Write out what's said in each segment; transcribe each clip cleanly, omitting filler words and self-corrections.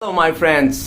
Hello my friends,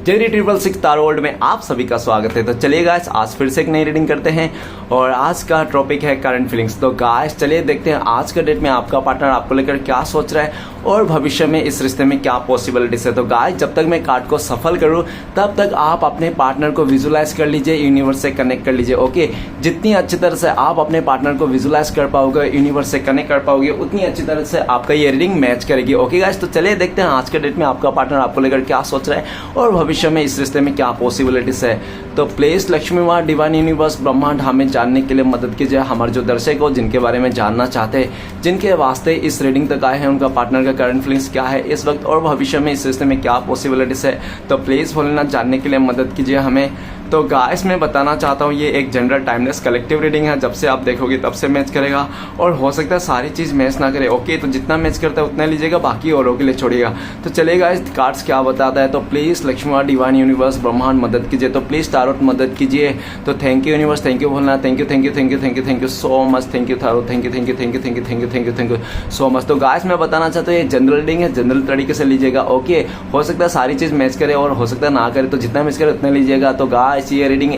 Jerry 666 taro world में आप सभी का स्वागत है। तो चलिए गाइस, आज फिर से एक नई रीडिंग करते हैं और आज का टॉपिक है करंट फीलिंग्स। तो गाइस चलिए देखते हैं आज के डेट में आपका पार्टनर आपको लेकर क्या सोच रहा है और भविष्य में इस रिश्ते में क्या पॉसिबिलिटीज है। तो गाइस जब तक मैं कार्ड को सफल करूं तब तक आप अपने पार्टनर को विजुलाइज कर लीजिए, यूनिवर्स से कनेक्ट कर लीजिए। ओके, जितनी अच्छी तरह से आप अपने पार्टनर को विजुलाइज कर पाओगे, यूनिवर्स से कनेक्ट कर पाओगे, उतनी अच्छी तरह से आपका ये रीडिंग मैच करेगी। ओके गाइस, तो चलिए देखते हैं आज के डेट में आपका पार्टनर आपको लेकर क्या सोच रहा है और भविष्य में इस रिश्ते में क्या पॉसिबिलिटीज है। तो प्लीज लक्ष्मी माँ, डिवाइन यूनिवर्स, ब्रह्मांड हमें जानने के लिए मदद कीजिए। हमारे जो दर्शक हो जिनके बारे में जानना चाहते हैं, जिनके वास्ते इस रीडिंग तक आए हैं, उनका पार्टनर का करंट फीलिंग्स क्या है इस वक्त और भविष्य में इस रिश्ते में क्या पॉसिबिलिटीज है, तो प्लीज भोलेनाथ जानने के लिए मदद कीजिए हमें। तो गाइस मैं बताना चाहता हूँ ये एक जनरल टाइमलेस कलेक्टिव रीडिंग है। जब से आप देखोगे तब से मैच करेगा और हो सकता है सारी चीज़ मैच ना करे। ओके, तो जितना मैच करता है उतना लीजिएगा, बाकी औरों के लिए छोड़िएगा। तो चलिए गाइस कार्ड्स क्या बताता है। तो प्लीज़ लक्ष्मी, डिवाइन यूनिवर्स, ब्रह्मांड मदद कीजिए। तो प्लीज़ टारोट मदद कीजिए। तो thank you universe, thank you Bholenath, thank you thank you thank you thank you thank you so much, thank you tarot, thank you thank you thank you thank you thank you thank you thank you thank you so much. तो guys मैं बताना चाहता हूँ ये general reading है, general तरीके से लीजिएगा। ओके, हो सकता है सारी चीज़ मैच करे और हो सकता है ना करे, तो जितना मैच करे उतना लीजिएगा। तो गाइस ये रीडिंग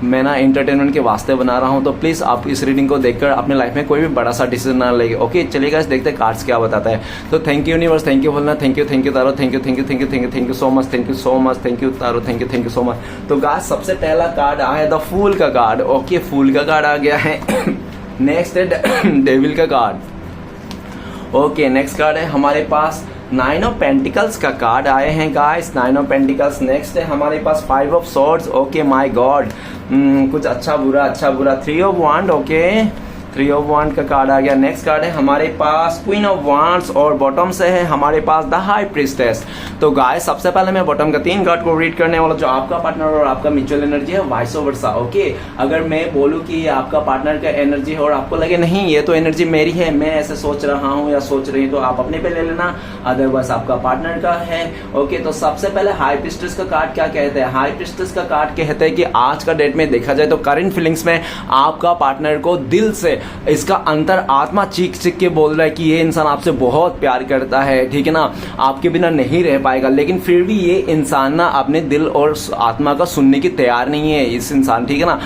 मैं ना एंटरटेनमेंट के वास्ते बना रहा हूं, तो प्लीज आप इस रीडिंग को देखकर अपने लाइफ में कोई भी बड़ा सा डिसीजन ना लेंगे। ओके चलिए गाइस देखते हैं कार्ड्स क्या बताता है। तो thank you universe, thank you Bholenath, thank you taro, thank you thank you thank you thank you thank you so much, thank you so much, thank you taro, thank you so much. तो guys सबसे पहला card आया है the fool का card. Okay, फूल का card आ गया है। Next है डेविल का कार्ड। ओके, नेक्स्ट कार्ड है हमारे पास 9 ऑफ पेंटिकल्स का कार्ड आए हैं गाइस, 9 ऑफ पेंटिकल्स। नेक्स्ट है हमारे पास 5 of swords. Okay my God, कुछ अच्छा बुरा 3 ऑफ वांड। ओके 3 ऑफ वांड का कार्ड आ गया। नेक्स्ट कार्ड है हमारे पास क्वीन ऑफ वांड्स और बॉटम से है हमारे पास द हाई प्रीस्टेस। तो गाइस सबसे पहले मैं बॉटम का 3 कार्ड को रीड करने वाला, जो आपका पार्टनर और आपका म्यूचुअल एनर्जी है, वाइस वर्सा। ओके, अगर मैं बोलूं कि ये आपका पार्टनर का एनर्जी है और आपको लगे नहीं ये तो एनर्जी मेरी है, मैं ऐसे सोच रहा हूं या सोच रही हूं, तो आप अपने पे ले लेना, अदरवाइज आपका पार्टनर का है। ओके, तो सबसे पहले हाई प्रीस्टेस का कार्ड क्या कहते हैं। हाई प्रीस्टेस का कार्ड कहते हैं कि आज का डेट में देखा जाए तो करंट फीलिंग्स में आपका पार्टनर को दिल से, इसका अंतर आत्मा चीख चीख के बोल रहा है कि ये इंसान आपसे बहुत प्यार करता है, ठीक है ना, आपके बिना नहीं रह पाएगा। लेकिन फिर भी ये इंसान ना अपने दिल और आत्मा का सुनने की तैयार नहीं है। इस इंसान, ठीक है ना,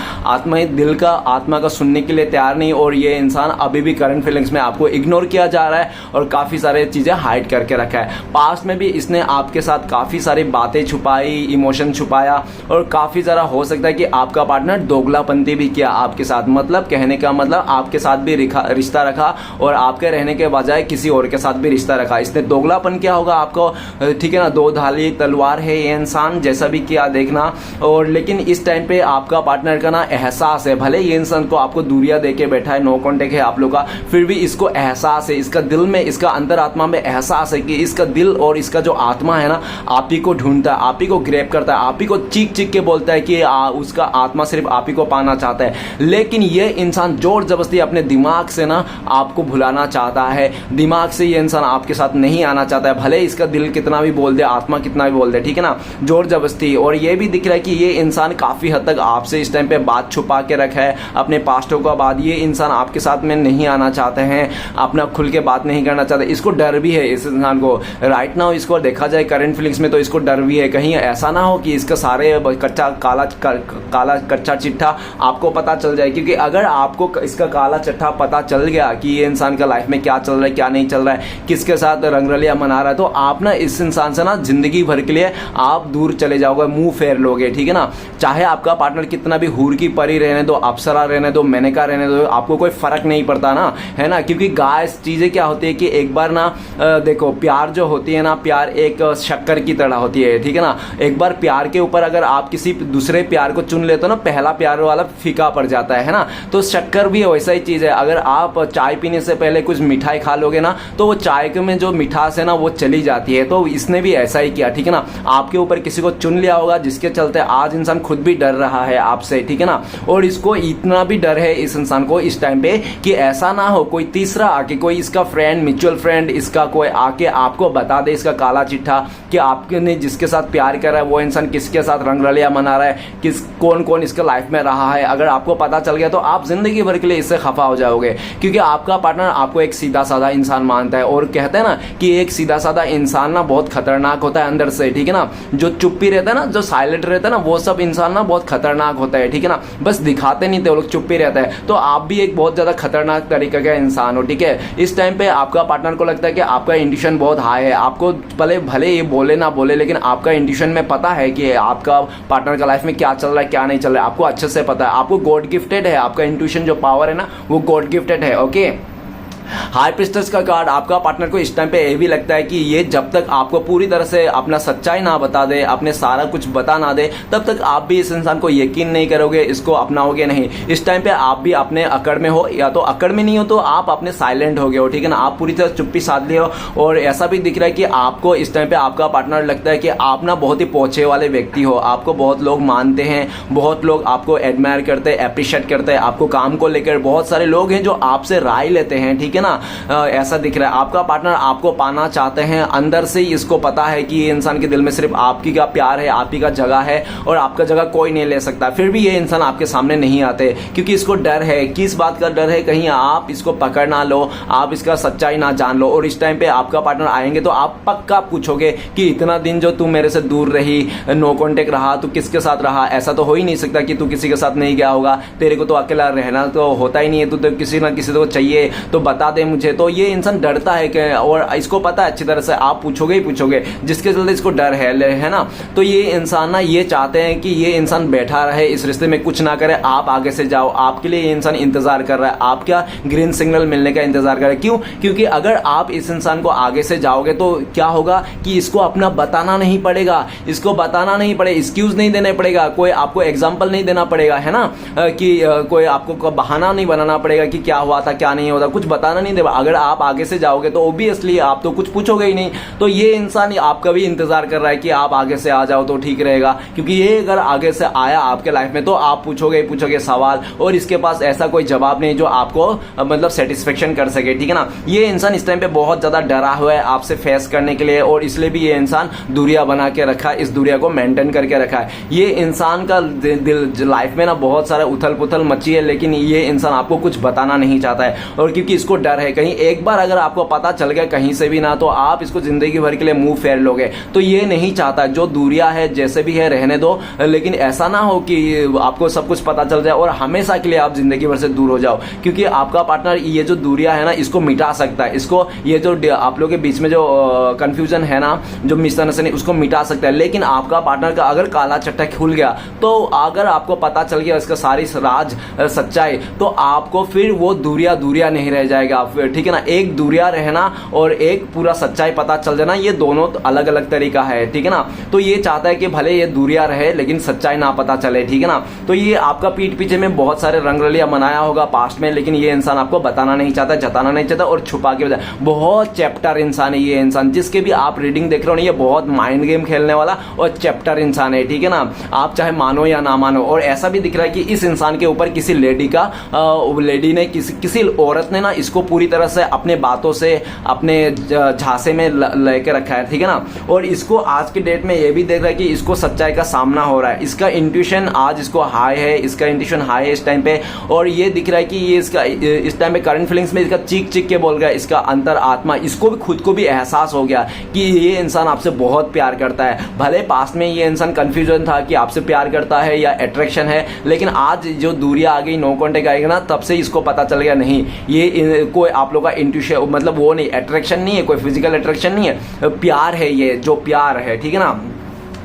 आत्मा का सुनने के लिए तैयार नहीं, और ये इंसान अभी भी करंट फीलिंग्स में आपको इग्नोर किया जा रहा है और काफी सारे चीजें हाइड करके रखा है। पास्ट में भी इसने आपके साथ काफी सारी बातें छुपाई, इमोशन छुपाया, और काफी सारा हो सकता है कि आपका पार्टनर दोगलापंती भी किया आपके साथ। मतलब कहने का मतलब आपके साथ भी रिश्ता रखा और आपके रहने के बजाय किसी और के साथ भी रिश्ता रखा। इसने दोगलापन किया होगा आपको, ठीक है ना, दो धारी तलवार है ये इंसान, जैसा भी किया देखना। और लेकिन इस टाइम पे आपका पार्टनर का ना एहसास है, भले ये इंसान को आपको दूरियां देके बैठा है, नो कांटेक्ट है आप लोग का, फिर भी इसको एहसास है, इसका दिल में, इसका अंतरात्मा में एहसास है कि इसका दिल और इसका जो आत्मा है ना आप ही को ढूंढता है, आप ही को ग्रैब करता है, आप ही को चीख चीख के बोलता है कि उसका आत्मा सिर्फ आप ही को पाना चाहता है। लेकिन ये इंसान जोर जबरदस्ती अपने दिमाग से ना आपको भुलाना चाहता है, दिमाग से ये इंसान आपके साथ नहीं आना चाहता है, भले इसका दिल कितना भी बोल दे, आत्मा कितना भी बोल दे, ठीक है ना, जोर जबरदस्ती। और ये भी दिख रहा है कि ये इंसान काफी हद तक आपसे इस टाइम पे बात छुपा के रखा है अपने पास्टों का बाद। ये इंसान आपके साथ में नहीं आना चाहते हैं, अपना खुल के बात नहीं करना चाहते, इसको डर भी है इस इंसान को राइट नाउ। इसको देखा जाए करंट फीलिंग्स में तो इसको डर भी है, कहीं ऐसा ना हो कि इसका सारे काला कच्चा चिट्ठा आपको पता चल जाए। क्योंकि अगर आपको इसका काला चिट्ठा पता चल गया कि ये इंसान का लाइफ में क्या चल रहा है, क्या नहीं चल रहा है, किसके साथ रंगरलिया मना रहा है, तो आप ना इस इंसान से ना जिंदगी भर के लिए आप दूर चले जाओगे, मुंह फेर लोगे, ठीक है ना। चाहे आपका पार्टनर कितना भी हूर की परी रहने दो, अप्सरा रहने दो, मेनका रहने दो, आपको कोई फर्क नहीं पड़ता ना, है ना। क्योंकि गाइस चीजें क्या होती है कि एक बार ना देखो, प्यार जो होती है ना, प्यार एक शक्कर की तरह होती है, ठीक है ना। एक बार प्यार के ऊपर अगर आप किसी दूसरे प्यार को चुन लेते हो ना, पहला प्यार वाला फीका पड़ जाता है ना। तो शक्कर भी वैसा ही चीज है, अगर आप चाय पीने से पहले कुछ मिठाई खा लोगे ना, तो वो चाय में जो मिठास है ना वो चली जाती है। तो इसने भी ऐसा ही किया, ठीक है ना, आपके ऊपर किसी को चुन लिया होगा, जिसके चलते आज इंसान खुद भी डर रहा है आपसे, ठीक है ना। और इसको इतना भी डर है इस इंसान को इस टाइम पे कि ऐसा ना हो कोई तीसरा आके, कोई इसका फ्रेंड, म्यूचुअल फ्रेंड इसका कोई आके आपको बता दे इसका काला चिट्ठा कि आपने जिसके साथ प्यार कर रहा है वो इंसान किसके साथ रंगरलिया मना रहा है, कौन कौन इसके लाइफ में रहा है। अगर आपको पता चल गया तो आप जिंदगी भर के लिए इससे खफा हो जाओगे, क्योंकि आपका पार्टनर आपको एक सीधा साधा इंसान मानता है। और कहते हैं ना कि एक सीधा साधा इंसान ना बहुत खतरनाक होता है अंदर से, ठीक है ना। जो चुप्पी रहता है ना, जो साइलेंट रहता है ना, वो सब इंसान ना बहुत खतरनाक होता है, ठीक है ना। बस दिखाते नहीं थे, वो लोग चुप्पी रहता है। तो आप भी एक बहुत ज्यादा खतरनाक तरीके का इंसान हो, ठीक है। इस टाइम पे आपका पार्टनर को लगता है कि आपका इंट्यूशन बहुत हाई है, आपको भले भले ये बोले ना बोले, लेकिन आपका इंट्यूशन में पता है कि आपका पार्टनर का लाइफ में क्या चल रहा है क्या नहीं चल रहा है, आपको अच्छे से पता है। आपको गॉड गिफ्टेड है, आपका इंट्यूशन जो पावर है ना वो गॉड गिफ्टेड है, ओके। हाई प्रिस्टेस का कार्ड आपका पार्टनर को इस टाइम पे ये भी लगता है कि ये जब तक आपको पूरी तरह से अपना सच्चाई ना बता दे, अपने सारा कुछ बता ना दे, तब तक आप भी इस इंसान को यकीन नहीं करोगे, इसको अपनाओगे नहीं। इस टाइम पे आप भी अपने अकड़ में हो, या तो अकड़ में नहीं हो तो आप अपने साइलेंट हो गए हो, ठीक है ना। आप पूरी तरह चुप्पी साध लिए हो। और ऐसा भी दिख रहा है कि आपको इस टाइम पे आपका पार्टनर लगता है कि आप ना बहुत ही पहुंचे वाले व्यक्ति हो, आपको बहुत लोग मानते हैं, बहुत लोग आपको एडमायर करते हैं, अप्रिशिएट करते हैं। आपको काम को लेकर बहुत सारे लोग हैं जो आपसे राय लेते हैं, ठीक है ना। ऐसा दिख रहा है आपका पार्टनर आपको पाना चाहते हैं, अंदर से ही इसको पता है कि ये इंसान के दिल में सिर्फ आपकी का प्यार है, आप ही का जगह है, और आपका जगह कोई नहीं ले सकता। फिर भी ये इंसान आपके सामने नहीं आते, क्योंकि इसको डर है। किस बात का डर है? कहीं आप इसको पकड़ ना लो, आप इसका सच्चाई ना जान लो। और इस टाइम पे आपका पार्टनर आएंगे तो आप पक्का पूछोगे कि इतना दिन जो तू मेरे से दूर रही, नो कॉन्टेक्ट रहा, तू किसके साथ रहा? ऐसा तो हो ही नहीं सकता कि तू किसी के साथ नहीं गया होगा, तेरे को तो अकेला रहना तो होता ही नहीं है, तू तो किसी ना किसी को चाहिए, तो बता दे मुझे। तो ये इंसान डरता है कि, और इसको पता है अच्छी तरह से, आप पूछोगे ही पूछोगे, जिसके चलते इसको डर है ना। तो ये इंसान ना ये चाहते हैं कि ये इंसान बैठा रहे इस रिश्ते में, कुछ ना करे, आप आगे से जाओ। आपके लिए ये इंसान इंतजार कर रहा है, आप क्या ग्रीन सिग्नल मिलने का इंतजार कर रहे हैं। क्यों? क्योंकि अगर आप इस इंसान को आगे से जाओगे तो क्या होगा कि इसको अपना बताना नहीं पड़ेगा, इसको बताना नहीं पड़ेगा, एक्सक्यूज नहीं देने पड़ेगा, कोई आपको एग्जाम्पल नहीं देना पड़ेगा, है ना, कि कोई आपको बहाना नहीं बनाना पड़ेगा कि क्या हुआ था क्या नहीं होता, कुछ बताना नहीं देगा। अगर आप आगे से जाओगे तो ऑब्वियसली आप तो कुछ पूछोगे ही नहीं। तो ये इंसान आपका भी इंतजार कर रहा है कि आप आगे से आ जाओ तो ठीक रहेगा, क्योंकि ये अगर आगे से आया आपके लाइफ में तो आप पूछोगे सवाल, और इसके पास ऐसा कोई जवाब नहीं जो आपको मतलब सेटिस्फेक्शन कर सके, ठीक है ना। ये इंसान इस टाइम पे बहुत ज्यादा डरा हुआ है आपसे फेस करने के लिए, और इसलिए भी ये इंसान दूरियां बना के रखा है, इस दूरिया को मेंटेन करके रखा है। ये इंसान का दिल लाइफ में ना बहुत सारा उथल पुथल मची है, लेकिन ये इंसान आपको कुछ बताना नहीं चाहता है। और क्योंकि इसको डर है, कहीं एक बार अगर आपको पता चल गया कहीं से भी ना, तो आप इसको जिंदगी भर के लिए मुंह फेर लोगे। तो ये नहीं चाहता, जो दूरियां है जैसे भी है रहने दो, लेकिन ऐसा ना हो कि आपको सब कुछ पता चल जाए और हमेशा के लिए आप जिंदगी भर से दूर हो जाओ। क्योंकि आपका पार्टनर ये जो दूरियां है ना इसको मिटा सकता है, इसको ये जो आप लोगों के बीच में जो कंफ्यूजन है ना, जो मिसअंडरस्टैंडिंग, उसको मिटा सकता है। लेकिन आपका पार्टनर का अगर काला चट्टा खुल गया, तो अगर आपको पता चल गया इसका सारी राज सच्चाई, तो आपको फिर वो दूरियां नहीं रह जाएगा, ठीक है ना। एक दूरिया रहना और एक पूरा सच्चाई पता चल जाना, ये दोनों अलग अलग तरीका है, ठीक है ना। तो ये चाहता है कि भले ये दूरिया रहे लेकिन सच्चाई ना पता चले, ठीक है ना। तो ये आपका पीठ पीछे में बहुत सारे रंगरलिया मनाया होगा पास्ट में, लेकिन ये इंसान आपको बताना नहीं चाहता, जताना नहीं चाहता, और छुपा के बताया। बहुत चैप्टर इंसान है ये इंसान, जिसके भी आप रीडिंग देख रहे हो, ये बहुत माइंड गेम खेलने वाला और चैप्टर इंसान है, ठीक है ना। आप चाहे मानो या ना मानो। और ऐसा भी दिख रहा है कि इस इंसान के ऊपर किसी लेडी ने किसी औरत ने ना इसको पूरी तरह से अपने बातों से, अपने झांसे में लेके रखा है, ठीक है ना। और इसको आज के डेट में ये भी देख रहा है कि इसको सच्चाई का सामना हो रहा है, इसका इंट्यूशन आज इसको हाई है, इसका इंट्यूशन हाई है इस टाइम पे। और ये दिख रहा है कि ये इसका इस टाइम पे करंट फीलिंग्स में इसका चीख के बोल रहा है, इसका अंतर आत्मा, इसको भी खुद को भी एहसास हो गया कि ये इंसान आपसे बहुत प्यार करता है। भले पास्ट में ये इंसान कंफ्यूजन था कि आपसे प्यार करता है या अट्रैक्शन है, लेकिन आज जो दूरियां आ गई, नो कॉन्टेक्ट आएगा ना, तब से इसको पता चल गया नहीं, ये कोई आप लोग का इंट्यूशन मतलब वो नहीं, अट्रैक्शन नहीं है, कोई फिजिकल अट्रैक्शन नहीं है, प्यार है, ये जो प्यार है, ठीक है ना।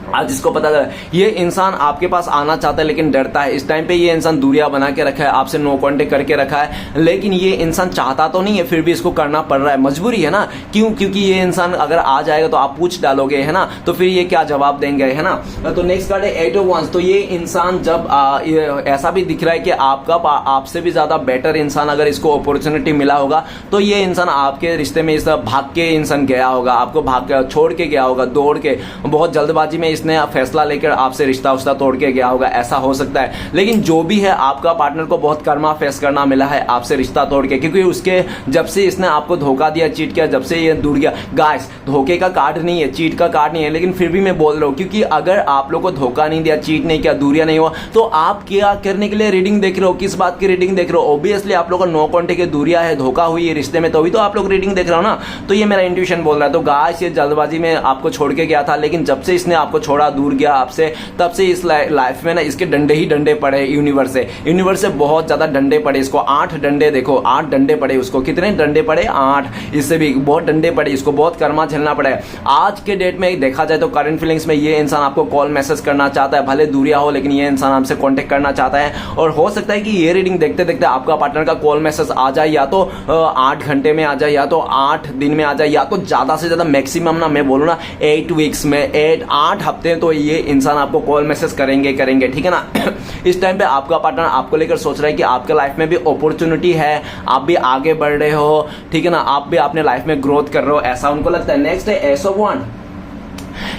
आज इसको पता चला ये इंसान आपके पास आना चाहता है लेकिन डरता है। इस टाइम पे ये इंसान दूरियां बना के रखा है, आपसे नो कॉन्टेक्ट करके रखा है, लेकिन ये इंसान चाहता तो नहीं है, फिर भी इसको करना पड़ रहा है, मजबूरी है ना। क्यों? क्योंकि ये इंसान अगर आ जाएगा तो आप पूछ डालोगे, है ना, तो फिर ये क्या जवाब देंगे, है ना। तो नेक्स्ट कार्ड है 8 ऑफ वांड्स। तो ये इंसान जब ऐसा भी दिख रहा है कि आपसे भी ज्यादा बेटर इंसान अगर इसको अपॉर्चुनिटी मिला होगा, तो ये इंसान आपके रिश्ते में इस भाग के इंसान गया होगा, आपको भाग छोड़ के गया होगा, दौड़ के, बहुत जल्दबाजी में इसने फैसला लेकर आपसे रिश्ता उस्ता तोड़ के गया होगा, ऐसा हो सकता है। लेकिन जो भी है, आपका पार्टनर को बहुत कर्मा फेस करना मिला है आपसे रिश्ता तोड़ के, क्योंकि उसके जब से इसने आपको धोखा दिया, चीट किया, जब से ये दूर गया। गाइस, धोखे का कार्ड नहीं है, चीट का कार्ड नहीं है, लेकिन फिर भी मैं बोल रहा हूं, क्योंकि अगर आप लोग को धोखा नहीं दिया, चीट नहीं किया, दूरिया नहीं हुआ, तो आप क्या करने के लिए रीडिंग देख रहे हो? किस बात की रीडिंग देख रहे हो? ऑब्वियसली आप लोग का नो कॉन्टेक्ट की दूरिया है, धोखा हुई है रिश्ते में, तो भी तो आप लोग रीडिंग देख रहे हो ना। तो ये मेरा इंट्यूशन बोल रहा है। तो गाइस, ये जल्दबाजी में आपको छोड़ के गया था, लेकिन जब से इसने आपको छोड़ा, दूर गया आपसे, तब से इस लाइफ में ना इसके डंडे ही डंडे पड़े यूनिवर्स से बहुत ज्यादा डंडे पड़े इसको। 8 डंडे, देखो 8 डंडे पड़े उसको। कितने डंडे पड़े? 8। इससे भी बहुत डंडे पड़े इसको, बहुत कर्मा झेलना पड़ा है। आज के डेट में देखा जाए तो करंट फीलिंग्स में ये इंसान आपको कॉल मैसेज करना चाहता है, भले दूरिया हो, लेकिन ये इंसान आपसे कांटेक्ट करना चाहता है। और हो सकता है कि ये रीडिंग देखते देखते आपका पार्टनर का कॉल मैसेज आ जाए, या तो 8 घंटे में आ जाए, या तो 8 दिन में आ जाए, या तो ज्यादा से ज्यादा मैक्सिमम ना, मैं बोलूँ ना 8 वीक्स में, 8 हफ्ते तो ये इंसान आपको कॉल मैसेज करेंगे, ठीक है ना। इस टाइम पे आपका पार्टनर आपको लेकर सोच रहा है कि आपके लाइफ में भी अपॉर्चुनिटी है, आप भी आगे बढ़ रहे हो, ठीक है ना, आप भी अपने लाइफ में ग्रोथ कर रहे हो, ऐसा उनको लगता है। नेक्स्ट है एस ऑफ वांड।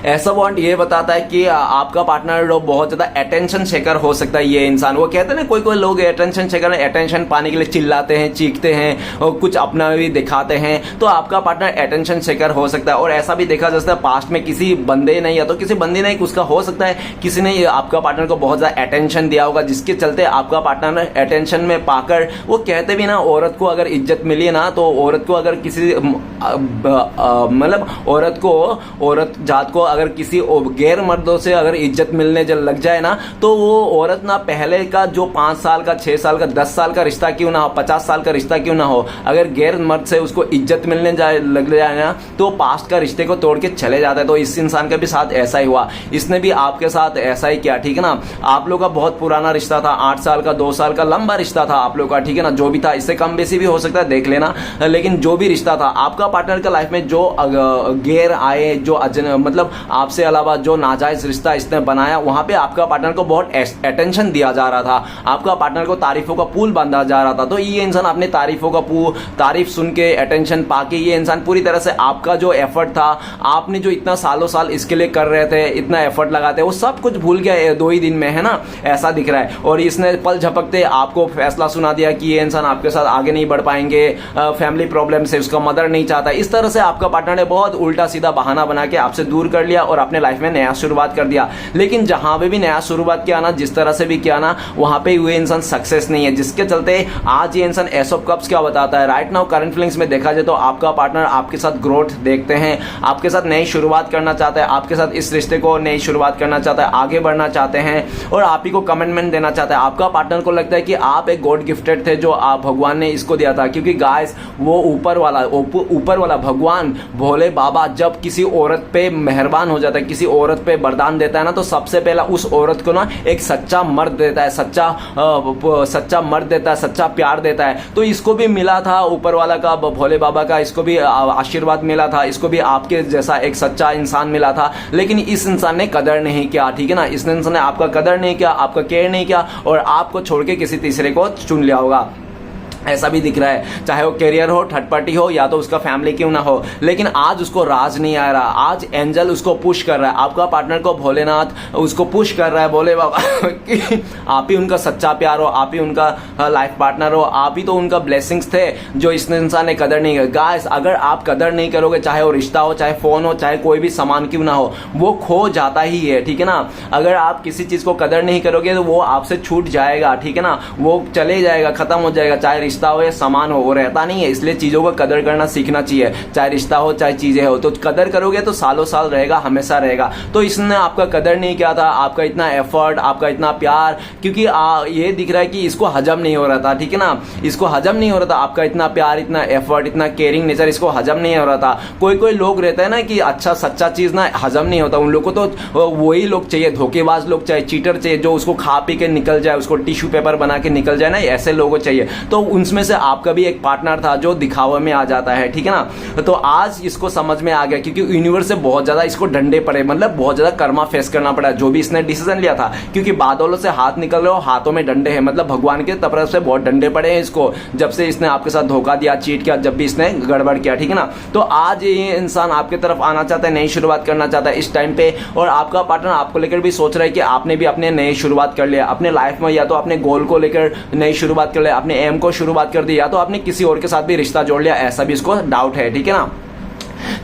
ऐसा वांट ये बताता है कि आपका पार्टनर बहुत ज्यादा अटेंशन शेकर हो सकता है। ये इंसान, वो कहते हैं ना, कोई कोई लोग अटेंशन शेकर, अटेंशन पाने के लिए चिल्लाते हैं, चीखते हैं और कुछ अपना भी दिखाते हैं। तो आपका पार्टनर अटेंशन शेकर हो सकता है। और ऐसा भी देखा जा सकता है पास्ट में किसी बंदे ने, या तो किसी बंदे ने, उसका हो सकता है किसी ने आपका पार्टनर को बहुत ज्यादा अटेंशन दिया होगा, जिसके चलते आपका पार्टनर अटेंशन में पाकर, वो कहते भी ना, औरत को अगर इज्जत मिली ना, तो औरत को अगर किसी मतलब औरत जात को अगर किसी गैर मर्दों से अगर इज्जत मिलने जब लग जाए ना, तो वो औरत ना पहले का जो 5 साल का, 6 साल का, 10 साल का रिश्ता क्यों ना हो, 50 साल का रिश्ता क्यों ना हो, अगर गैर मर्द से उसको इज्जत मिलने लग जाए ना, तो पास्ट का रिश्ते को तोड़ के चले जाता है। तो इस इंसान के भी साथ ऐसा ही हुआ, इसने भी आपके साथ ऐसा ही किया, ठीक है ना। आप लोग का बहुत पुराना रिश्ता था, 8 साल का, 2 साल का, लंबा रिश्ता था आप लोग का, ठीक है ना। जो भी था, इससे कम बेसी भी हो सकता है, देख लेना, लेकिन जो भी रिश्ता था, आपका पार्टनर का लाइफ में जो गैर आए, जो मतलब आपसे अलावा जो नाजायज रिश्ता इसने बनाया, वहां पे आपका पार्टनर को बहुत अटेंशन दिया जा रहा था, आपका पार्टनर को तारीफों का पूल बांधा जा रहा था। तो ये इंसान अपने तारीफों का तारीफ सुन के, अटेंशन पाके, ये इंसान पूरी तरह से आपका जो एफर्ट था, आपने जो इतना सालों साल इसके लिए कर रहे थे, इतना एफर्ट लगाते, वो सब कुछ भूल गया 2 ही दिन में, है ना, ऐसा दिख रहा है। और इसने पल झपकते आपको फैसला सुना दिया कि ये इंसान आपके साथ आगे नहीं बढ़ पाएंगे, फैमिली प्रॉब्लम से उसका मदर नहीं चाहता। इस तरह से आपका पार्टनर ने बहुत उल्टा सीधा बहाना बना के आपसे दूर कर लिया और अपने लाइफ में नया शुरुआत कर दिया। लेकिन जहां पे भी नया शुरुआत किया ना, जिस तरह से भी किया ना, वहां पे हुए इंसान सक्सेस नहीं है, जिसके चलते आज ये इंसान एस ऑफ कप्स क्या बताता है। राइट नाउ करंट फीलिंग्स में देखा जाए तो आपका पार्टनर आपके साथ ग्रोथ देखते हैं, आपके साथ नई शुरुआत करना चाहता है, आपके साथ इस रिश्ते को नई शुरुआत करना चाहता है, आगे बढ़ना चाहते हैं और आप ही को कमिटमेंट देना चाहता है। आपका पार्टनर को लगता है कि आप एक गॉड गिफ्टेड थे, जो आप भगवान ने इसको दिया था, क्योंकि गाइस, वो ऊपर वाला भगवान भोले बाबा जब किसी औरत पे मेहरबान हो जाता है, किसी औरत पे वरदान देता है ना, तो सबसे पहला उस औरत को ना एक सच्चा मर्द देता है, सच्चा मर्द देता है, सच्चा प्यार देता है। तो इसको भी मिला था ऊपर वाला का, भोले बाबा का, इसको भी आशीर्वाद मिला था, इसको भी आपके जैसा एक सच्चा इंसान मिला था। लेकिन इस इंसान ने कदर नहीं किया, ठीक है ना, इस इंसान ने आपका कदर नहीं किया, आपका केयर नहीं किया और आपको छोड़ के किसी तीसरे को चुन लिया होगा, ऐसा भी दिख रहा है। चाहे वो कैरियर हो, थर्ड पार्टी हो, या तो उसका फैमिली क्यों ना हो, लेकिन आज उसको राज नहीं आ रहा। आज एंजल उसको पुश कर रहा है, आपका पार्टनर को भोलेनाथ उसको पुश कर रहा है, भोले बाबा कि आप ही उनका सच्चा प्यार हो, आप ही उनका लाइफ पार्टनर हो, आप ही तो उनका ब्लेसिंग्स थे जो इस इंसान ने कदर नहीं की। गाइस, अगर आप कदर नहीं करोगे, चाहे वो रिश्ता हो, चाहे फोन हो, चाहे कोई भी सामान क्यों ना हो, वो खो जाता ही है, ठीक है ना। अगर आप किसी चीज को कदर नहीं करोगे तो वो आपसे छूट जाएगा, ठीक है ना, वो चले जाएगा, खत्म हो जाएगा, चाहे रिश्ता हो या सामान हो, वो रहता नहीं है। इसलिए चीजों को कदर करना सीखना चाहिए, चाहे रिश्ता हो, चाहे चीजें हो, तो कदर करोगे तो सालों साल रहेगा, हमेशा रहेगा। तो इसने आपका कदर नहीं किया था, आपका इतना एफर्ट, आपका इतना प्यार, क्योंकि ये दिख रहा है कि इसको हजम नहीं हो रहा था, ठीक है ना, इसको हजम नहीं हो रहा था, आपका इतना प्यार, इतना एफर्ट, इतना केयरिंग नेचर इसको हजम नहीं हो रहा था। कोई कोई लोग रहते हैं ना कि अच्छा सच्चा चीज ना हजम नहीं होता, उन लोगों को तो वही लोग चाहिए, धोखेबाज लोग चाहिए, चीटर चाहिए, जो उसको खा पी के निकल जाए, उसको टिश्यू पेपर बना के निकल जाए ना, ऐसे लोगों चाहिए। तो उन उसमें से आपका भी एक पार्टनर था जो दिखावे में आ जाता है, ठीक है ना। तो आज इसको समझ में आ गया क्योंकि यूनिवर्स से बहुत ज्यादा इसको डंडे पड़े, मतलब बहुत ज्यादा कर्मा फेस करना पड़ा जो भी इसने डिसीजन लिया था, क्योंकि बादलों से हाथ निकल रहे हो, हाथों में डंडे हैं, मतलब भगवान के तरफ से बहुत डंडे पड़े हैं इसको, जब से इसने आपके साथ धोखा दिया, चीट किया, जब भी इसने गड़बड़ किया, ठीक है ना। तो आज ये इंसान आपके तरफ आना चाहता है, नई शुरुआत करना चाहता है इस टाइम पे, और आपका पार्टनर आपको लेकर भी सोच रहा है कि आपने भी अपने नई शुरुआत कर लिया अपने लाइफ में, या तो अपने गोल को लेकर नई शुरुआत कर लिया, अपने एम को शुरुआत कर दी, या तो आपने किसी और के साथ भी रिश्ता जोड़ लिया, ऐसा भी इसको डाउट है, ठीक है ना।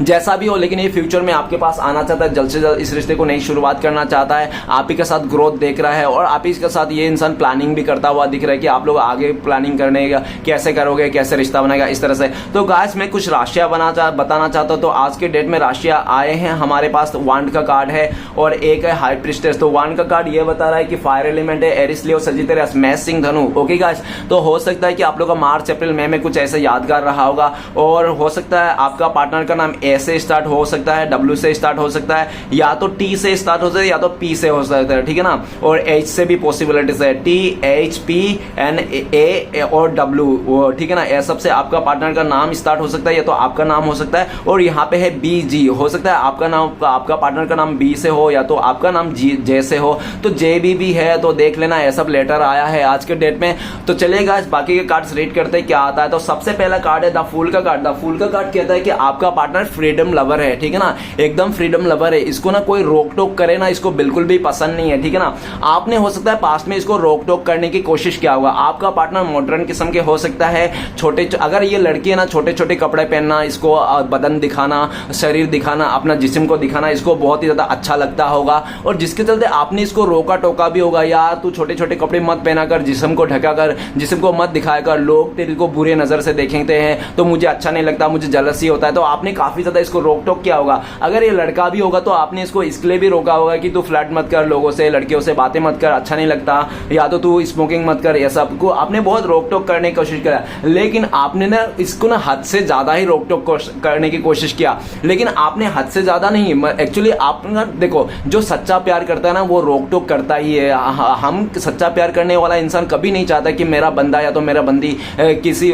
जैसा भी हो, लेकिन ये फ्यूचर में आपके पास आना चाहता है, जल्द से जल्द इस रिश्ते को नई शुरुआत करना चाहता है, आप ही के साथ ग्रोथ देख रहा है, और आप ही के साथ ये इंसान प्लानिंग भी करता हुआ दिख रहा है कि आप लोग आगे प्लानिंग करने का कैसे करोगे, कैसे रिश्ता बनेगा, इस तरह से। तो गाइस मैं कुछ राशियां बताना चाहता हूं। तो आज के डेट में राशियां आए हैं हमारे पास, वांड का कार्ड है और एक है हाई प्रिस्टेस। तो वांड का कार्ड ये बता रहा है कि फायर एलिमेंट है, एरिस लियो सजिटेरियस, मेष सिंह धनु। ओके गाइस, तो हो सकता है कि आप लोग का मार्च अप्रैल मई में कुछ ऐसे यादगार रहा होगा, और हो सकता है आपका पार्टनर का नाम ए से स्टार्ट हो सकता है, डब्ल्यू से स्टार्ट हो सकता है, या तो टी से स्टार्ट हो सकता है, या तो पी से हो सकता है, ठीक है ना। और एच से भी possibilities T, H P N A ए और डब्ल्यू, ठीक है ना। ये सबसे आपका पार्टनर का नाम स्टार्ट हो सकता है, या तो आपका नाम हो सकता है, और यहाँ पे है बी जी, हो सकता है आपका नाम, आपका पार्टनर का नाम बी से हो, या तो आपका नाम जी जे से हो। तो जे भी है तो देख लेना, ये सब लेटर आया है आज के डेट में। तो चलेगा बाकी के कार्ड्स रीड करते हैं क्या आता है। तो सबसे पहला कार्ड है द फूल का कार्ड। द फूल का कार्ड कहता है कि आपका पार्टनर फ्रीडम लवर है, ठीक है ना, एकदम फ्रीडम लवर है, इसको ना कोई रोक टोक करे ना, इसको बिल्कुल भी पसंद नहीं है, ठीक है ना। आपने हो सकता है पास्ट में इसको रोक टोक करने की कोशिश किया होगा। आपका पार्टनर मॉडर्न किस्म के हो सकता है, छोटे, अगर ये लड़की है ना, छोटे छोटे कपड़े पहनना, इसको बदन दिखाना, शरीर दिखाना, अपना जिस्म को दिखाना इसको बहुत ही ज्यादा अच्छा लगता होगा, और जिसके चलते आपने इसको रोका टोका भी होगा, यार तू छोटे छोटे कपड़े मत पहना कर, जिस्म को ढका कर, जिस्म को मत दिखाया कर, लोग तेरे को बुरे नजर से देखते हैं तो मुझे अच्छा नहीं लगता, मुझे जलसी होता है। तो आपने काफी ज्यादा इसको रोक टोक किया होगा। अगर ये लड़का भी होगा तो आपने इसको इसके लिए भी रोका होगा कि तू फ्लर्ट मत कर लोगों से, लड़कियों से बातें मत कर, अच्छा नहीं लगता, या तो तू स्मोकिंग मत कर, ये सब को आपने बहुत रोक टोक करने की कोशिश करा, लेकिन आपने ना इसको ना हद से ज्यादा ही रोक टोक करने की कोशिश किया। लेकिन आपने हद से ज्यादा नहीं, एक्चुअली आप ना देखो, जो सच्चा प्यार करता है ना वो रोक टोक करता ही है। हम सच्चा प्यार करने वाला इंसान कभी नहीं चाहता कि मेरा बंदा या तो मेरा बंदी किसी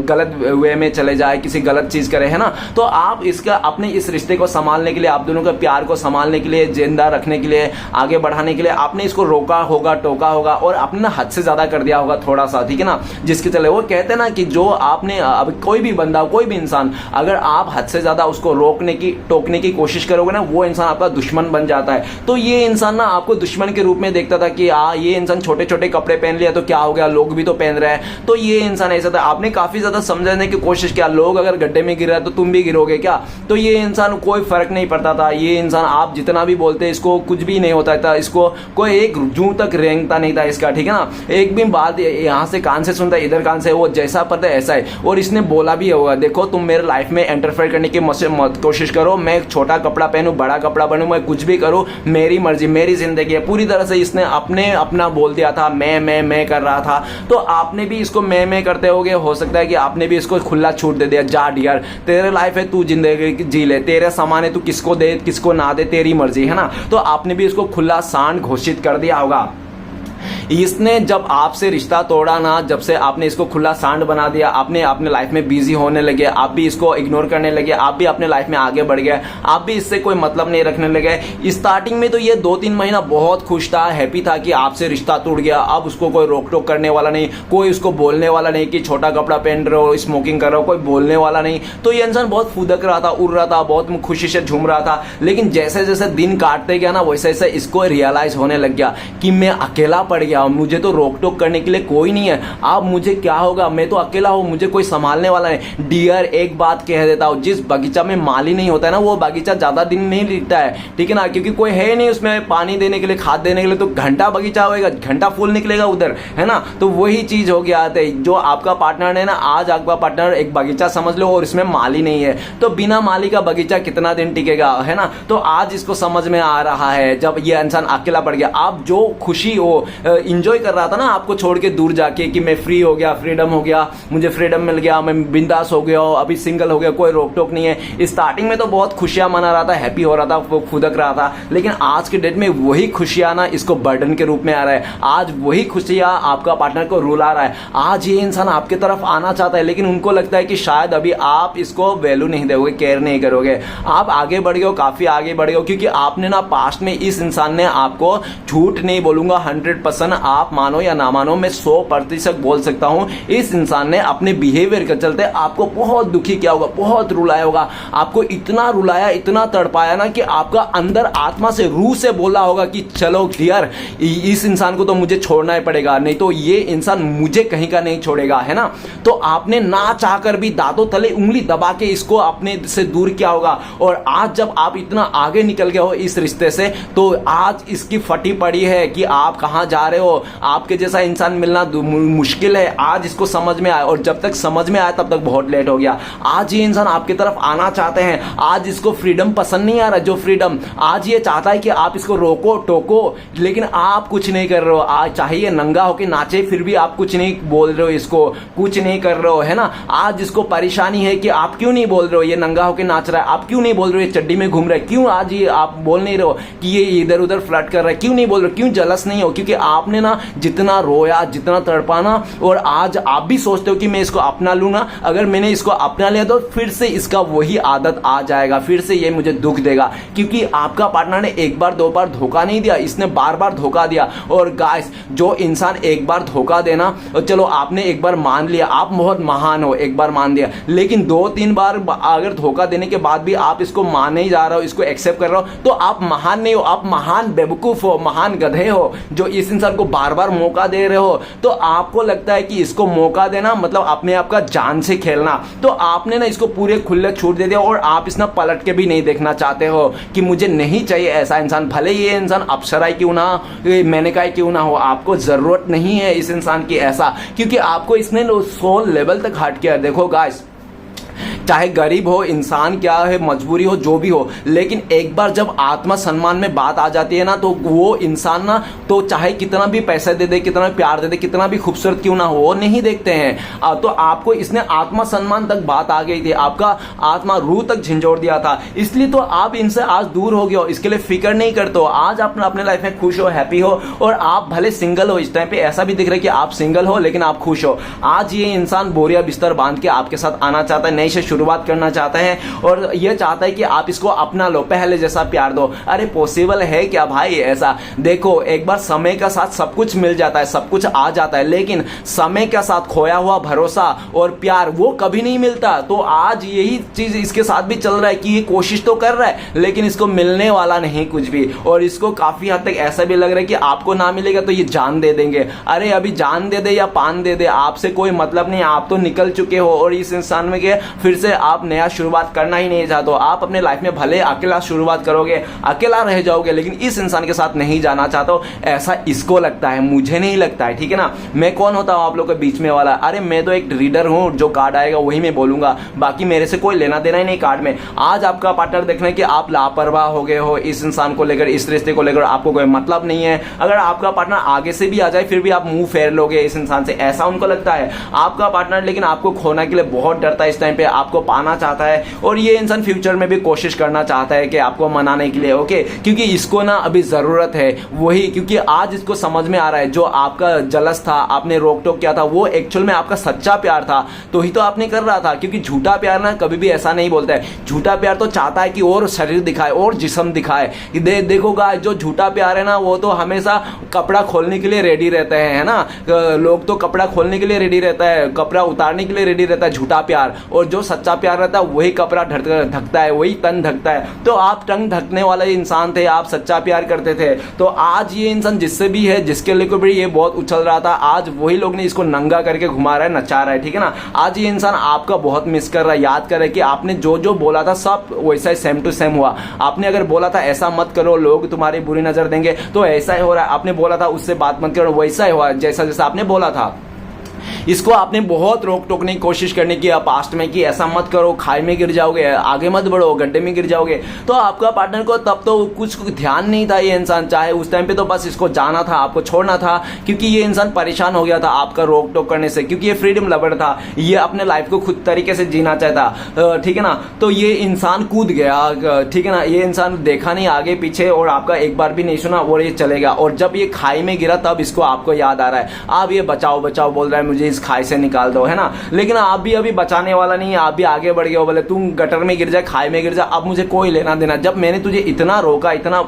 गलत वे में चले जाए, किसी गलत चीज करे, है ना। तो आप इसका अपने इस रिश्ते को संभालने के लिए, आप दोनों के प्यार को संभालने के लिए, जिंदा रखने के लिए, आगे बढ़ाने के लिए आपने इसको रोका होगा, टोका होगा, और आपने ना हद से ज्यादा कर दिया होगा थोड़ा सा, ठीक है ना। जिसके चले वो कहते हैं ना कि जो आपने, अब कोई भी बंदा, कोई भी इंसान, अगर आप हद से ज्यादा उसको रोकने की, टोकने की कोशिश करोगे ना, वो इंसान आपका दुश्मन बन जाता है। तो ये इंसान ना आपको दुश्मन के रूप में देखता था कि ये इंसान छोटे छोटे कपड़े पहन लिया तो क्या हो गया, लोग भी तो पहन रहे हैं, तो ये इंसान ऐसा था। आपने काफी ज्यादा समझाने की कोशिश किया, लोग अगर गड्ढे में गिर रहा है तो तुम भी गिरोगे क्या। तो ये इंसान कोई फर्क नहीं पड़ता था, ये इंसान आप जितना भी बोलते इसको कुछ भी नहीं होता था, इसको कोई एक जूं तक रेंगता नहीं था इसका, ठीक है ना। एक भी बात यहाँ से कान से सुनता, इधर कान से, वो जैसा पता ऐसा है। और इसने बोला भी होगा, देखो तुम मेरे लाइफ में इंटरफेयर करने की मत कोशिश करो, मैं छोटा कपड़ा पहनूं, बड़ा कपड़ा पहनूं, मैं कुछ भी करूं, मेरी मर्जी, मेरी जिंदगी है। पूरी तरह से इसने अपना बोल दिया था, मैं कर रहा था। तो आपने भी इसको मैं करते होगे, हो सकता है कि आपने भी इसको खुला छूट दे दिया, जा डियर तेरे लाइफ है, तू जिंदगी जी ले, तेरे सामान है, तू किसको दे किसको ना दे, तेरी मर्जी, है ना। तो आपने भी इसको खुला सांड घोषित कर दिया होगा। इसने जब आपसे रिश्ता तोड़ा ना, जब से आपने इसको खुला सांड बना दिया, आपने अपने लाइफ में बिजी होने लगे, आप भी इसको इग्नोर करने लगे, आप भी अपने लाइफ में आगे बढ़ गए, आप भी इससे कोई मतलब नहीं रखने लगे। स्टार्टिंग में तो ये 2-3 महीना बहुत खुश था, हैप्पी था कि आपसे रिश्ता टूट गया, अब उसको कोई रोक टोक करने वाला नहीं, कोई उसको बोलने वाला नहीं कि छोटा कपड़ा पहन रहे हो, स्मोकिंग कर रहे हो, कोई बोलने वाला नहीं। तो ये इंसान बहुत फुदक रहा था, उड़ रहा था, बहुत खुशी से झूम रहा था। लेकिन जैसे जैसे दिन काटते गया ना, वैसे वैसे इसको रियलाइज होने लग गया कि मैं अकेला पड़ गया, मुझे तो रोक टोक करने के लिए कोई नहीं है, अब मुझे क्या होगा, मैं तो अकेला हूं, मुझे कोई संभालने वाला नहीं। डियर एक बात कह देता हूं, जिस बगीचा में माली नहीं होता है ना, वो बगीचा ज्यादा दिन नहीं टिकता है, ठीक है ना, क्योंकि कोई है नहीं उसमें पानी देने के लिए, खाद देने के लिए। तो घंटा बगीचा होगा, घंटा फूल निकलेगा उधर, है ना। तो वही चीज हो गया है, जो आपका पार्टनर है ना, आज आपका पार्टनर एक बगीचा समझ लो और इसमें माली नहीं है, तो बिना माली का बगीचा कितना दिन टिकेगा, है ना। तो आज इसको समझ में आ रहा है, जब ये इंसान अकेला पड़ गया। आप जो खुशी हो इंजॉय कर रहा था ना आपको छोड़ के दूर जाके कि मैं फ्री हो गया, फ्रीडम हो गया, मुझे फ्रीडम मिल गया, मैं बिंदास हो गया, अभी सिंगल हो गया, कोई रोक टोक नहीं है। स्टार्टिंग में तो बहुत खुशियां मना रहा था, हैप्पी हो रहा था, वो खुदक रहा था, लेकिन आज के डेट में वही खुशियां ना इसको बर्डन के रूप में आ रहा है। आज वही खुशियां आपका पार्टनर को रुला रहा है। आज ये इंसान आपके तरफ आना चाहता है, लेकिन उनको लगता है कि शायद अभी आप इसको वैल्यू नहीं दोगे, केयर नहीं करोगे। आप आगे बढ़ गए हो, काफी आगे बढ़ गए हो, क्योंकि आपने ना पास्ट में इस इंसान ने आपको, झूठ नहीं बोलूंगा, 100%, आप मानो या ना मानो, मैं 100% बोल सकता हूं, इस इंसान ने अपने बिहेवियर के चलते आपको बहुत दुखी किया होगा, बहुत रुलाया होगा, आपको इतना रुलाया, इतना तड़पाया ना कि आपका अंदर आत्मा से, रूह से बोला होगा कि चलो डियर, इस इंसान को तो मुझे छोड़ना ही पड़ेगा, नहीं तो ये इंसान मुझे कहीं का नहीं छोड़ेगा, है ना। तो आपने ना चाहकर भी दांतों तले उंगली दबा के इसको अपने से दूर किया होगा, और आज जब आप इतना आगे निकल गए हो इस रिश्ते से, तो आज इसकी फटी पड़ी है कि आप कहां जा रहे हो, आपके जैसा इंसान मिलना मुश्किल है। आज इसको समझ में आया, और जब तक समझ में आया तब तक बहुत लेट हो गया। आज ये इंसान आपकी तरफ आना चाहते हैं, आज इसको फ्रीडम पसंद नहीं आ रहा, जो फ्रीडम आज ये चाहता है कि आप इसको रोको टोको, लेकिन आप कुछ नहीं कर रहे हो। आज चाहिए नंगा होके नाचे, फिर भी आप कुछ नहीं बोल रहे हो, इसको कुछ नहीं कर रहे हो, है ना। आज इसको परेशानी है कि आप क्यों नहीं बोल रहे हो ये नंगा होके नाच रहा है, आप क्यों नहीं बोल रहे हो ये चड्डी में घूम रहा है, क्यों आज ये आप बोल नहीं रहे हो कि ये इधर उधर फ्लर्ट कर रहा है, क्यों नहीं बोल रहे हो, क्यों जलस नहीं हो, क्योंकि आपने ना जितना रोया, जितना तड़पाना, और आज आप भी सोचते हो कि मैं इसको अपना लूंगा, अगर मैंने इसको अपना लिया तो फिर से इसका वही आदत आ जाएगा, फिर से ये मुझे दुख देगा, क्योंकि आपका पार्टनर ने एक बार दो बार धोखा नहीं दिया, इसने बार बार धोखा दिया। और गाइस, जो इंसान एक बार धोखा देना, चलो आपने एक बार मान लिया, आप बहुत महान हो, एक बार मान दिया, लेकिन 2-3 बार अगर धोखा देने के बाद भी आप इसको माने ही जा रहे हो, इसको एक्सेप्ट कर रहे हो, तो आप महान नहीं हो, आप महान बेवकूफ हो, महान गधे हो, जो इस इंसान को बार बार मौका दे रहे हो। तो आपको लगता है कि इसको मौका देना मतलब अपने आप का जान से खेलना, तो आपने ना इसको पूरे खुले छूट दे दिया, और आप इसना पलट के भी नहीं देखना चाहते हो कि मुझे नहीं चाहिए ऐसा इंसान, भले ये इंसान अप्सरा क्यों ना, मेनका क्यों ना हो, आपको जरूरत नहीं है इस इंसान की ऐसा, क्योंकि आपको इसने सोल लेवल तक हट किया। देखो गाइस, चाहे गरीब हो, इंसान क्या है, मजबूरी हो, जो भी हो, लेकिन एक बार जब आत्मा सम्मान में बात आ जाती है ना, तो वो इंसान ना, तो चाहे कितना भी पैसा दे दे, कितना प्यार दे दे, कितना भी खूबसूरत क्यों ना हो, वो नहीं देखते हैं। तो आपको इसने आत्मा सम्मान तक बात आ गई थी, आपका आत्मा रूह तक झिंझोड़ दिया था, इसलिए तो आप इनसे आज दूर हो गए हो, इसके लिए फिक्र नहीं करते हो। आज आप अपने लाइफ में खुश हो, हैप्पी हो, और आप भले सिंगल हो, इस टाइम पे ऐसा भी दिख रहा है कि आप सिंगल हो लेकिन आप खुश हो। आज ये इंसान बोरिया बिस्तर बांध के आपके साथ आना चाहता है, नई से शुरुआत करना चाहता है, और यह चाहता है कि आप इसको अपना लो, पहले जैसा प्यार दो। अरे पॉसिबल है क्या भाई ऐसा? देखो, एक बार समय के साथ सब कुछ मिल जाता है, सब कुछ आ जाता है, लेकिन समय के साथ खोया हुआ भरोसा और प्यार वो कभी नहीं मिलता। तो आज यही चीज इसके साथ भी चल रहा है कि ये कोशिश तो कर रहा है, लेकिन इसको मिलने वाला नहीं कुछ भी, और इसको काफी हद तक ऐसा भी लग रहा है कि आपको ना मिलेगा तो ये जान दे देंगे। अरे अभी जान दे दे या पान दे दे, आपसे कोई मतलब नहीं, आप तो निकल चुके हो, और इस इंसान में के फिर से आप नया शुरुआत करना ही नहीं चाहते हो। आप अपने लाइफ में भले अकेला शुरुआत करोगे, अकेला रह जाओगे, लेकिन इस इंसान के साथ नहीं जाना चाहते हो, ऐसा इसको लगता है, मुझे नहीं लगता है, ठीक है ना। मैं कौन होता हूं आप लोग के बीच में वाला? अरे मैं तो एक रीडर हूं, जो कार्ड आएगा वही मैं बोलूंगा, बाकी मेरे से कोई लेना देना ही नहीं कार्ड में। आज आपका पार्टनर देखना कि आप लापरवाह हो गए हो इस इंसान को लेकर, इस रिश्ते को लेकर आपको कोई मतलब नहीं है। अगर आपका पार्टनर आगे से भी आ जाए फिर भी आप मुंह फेर लोगे इस इंसान से, ऐसा उनको लगता है। आपका पार्टनर लेकिन आपको खोना के लिए बहुत डरता है, इस टाइम पे आपको पाना चाहता है, और ये इंसान फ्यूचर में भी कोशिश करना चाहता है कि आपको मनाने के लिए, ओके, क्योंकि इसको ना अभी जरूरत है वही, क्योंकि आज इसको समझ में आ रहा है जो आपका जलस था, आपने रोक टोक किया था, वो एक्चुअल में आपका सच्चा प्यार था, तो ही तो आपने कर रहा था। क्योंकि झूठा प्यार ना कभी भी ऐसा नहीं बोलता है, झूठा प्यार तो चाहता है कि और शरीर दिखाए और जिस्म दिखाए। देखो गाइस, जो झूठा प्यार है ना, वो तो हमेशा कपड़ा खोलने के लिए रेडी रहता है ना। लोग तो कपड़ा खोलने के लिए रेडी रहता है, कपड़ा उतारने के लिए रेडी रहता है झूठा प्यार, और जो सच्चा प्यार रहता है वही कपड़ा ढकता है, वही तन ढकता है। तो आप टंग ढकने वाले इंसान थे, आप सच्चा प्यार करते थे। तो आज ये इंसान जिससे भी है, जिसके लिए भी ये बहुत उछल रहा था, आज वही लोग ने इसको नंगा करके घुमा रहा है, नचा रहा है, ठीक है ना। आज ये इंसान आपका बहुत मिस कर रहा है, याद कर रहा है कि आपने जो जो बोला था सब वैसा ही सेम टू सेम हुआ। आपने अगर बोला था ऐसा मत करो, लोग तुम्हारी बुरी नजर देंगे, तो ऐसा ही हो रहा है। आपने बोला था उससे बात मत करो, वैसा ही हुआ जैसा जैसा आपने बोला था। इसको आपने बहुत रोक टोकने की कोशिश करने की पास्ट में कि ऐसा मत करो, खाई में गिर जाओगे, आगे मत बढ़ो, गड्ढे में गिर जाओगे। तो आपका पार्टनर को तब तो कुछ ध्यान नहीं था। ये इंसान चाहे उस टाइम पे तो बस इसको जाना था, आपको छोड़ना था, क्योंकि ये इंसान परेशान हो गया था आपका रोक टोक करने से, क्योंकि ये फ्रीडम लवर था, ये अपने लाइफ को खुद तरीके से जीना चाहता, ठीक है ना। तो ये इंसान कूद गया, ठीक है ना। ये इंसान देखा नहीं आगे पीछे और आपका एक बार भी नहीं सुना और ये चलेगा। और जब ये खाई में गिरा तब इसको आपको याद आ रहा है, आप ये बचाओ बचाओ बोल रहा है, मुझे इस खाई से निकाल दो, है ना। लेकिन आप भी अभी बचाने वाला नहीं है, आप भी आगे बढ़ गए हो, बोले तुम गटर में गिर जाए, खाई में गिर जाए, अब मुझे कोई लेना देना। जब मैंने तुझे इतना रोका, इतना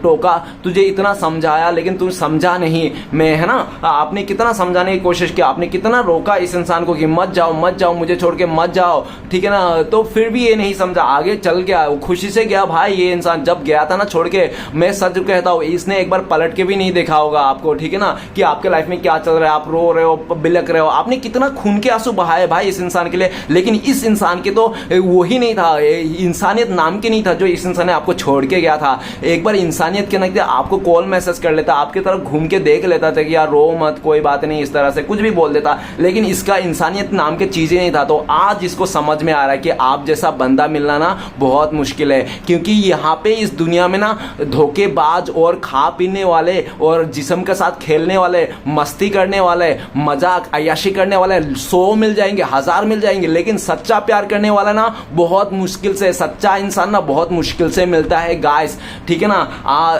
टोका, तुझे इतना समझाया, लेकिन तू समझा नहीं, मैं, है ना। आपने कितना समझाने की कोशिश की, आपने कितना रोका इस इंसान को कि मत जाओ मत जाओ, मुझे छोड़ के मत जाओ, ठीक है ना। तो फिर भी ये नहीं समझा, आगे चल गया, खुशी से गया भाई। ये इंसान जब गया था ना छोड़ के, मैं सच कहता हूँ, इसने एक बार पलट के भी नहीं देखा होगा आपको, ठीक है ना, कि आपके लाइफ में क्या चल रहा है, आप रो रहे हो, बिलक रहे हो, आपने कितना खून के आंसू बहाए भाई इस इंसान के लिए। लेकिन इस इंसान के तो वो ही नहीं था, इंसानियत नाम के नहीं था जो इस इंसान ने आपको छोड़ के गया था। एक बार इंसानियत के नाते आपको कॉल मैसेज कर लेता, आपकी तरफ घूम के देख लेता था कि यार रो मत, कोई बात नहीं, इस तरह से कुछ भी बोल देता। लेकिन इसका इंसानियत नाम के चीजें नहीं था। तो आज इसको समझ में आ रहा है कि आप जैसा बंदा मिलना ना बहुत मुश्किल है, क्योंकि यहाँ पे इस दुनिया में ना धोखेबाज और खा पीने वाले और जिस्म के साथ खेलने वाले, मस्ती करने वाले, मजाक अय्याशी करने वाले 100 मिल जाएंगे, 1000 मिल जाएंगे, लेकिन सच्चा प्यार करने वाला ना बहुत मुश्किल से, सच्चा इंसान ना बहुत मुश्किल से मिलता है गाइस, ठीक है ना।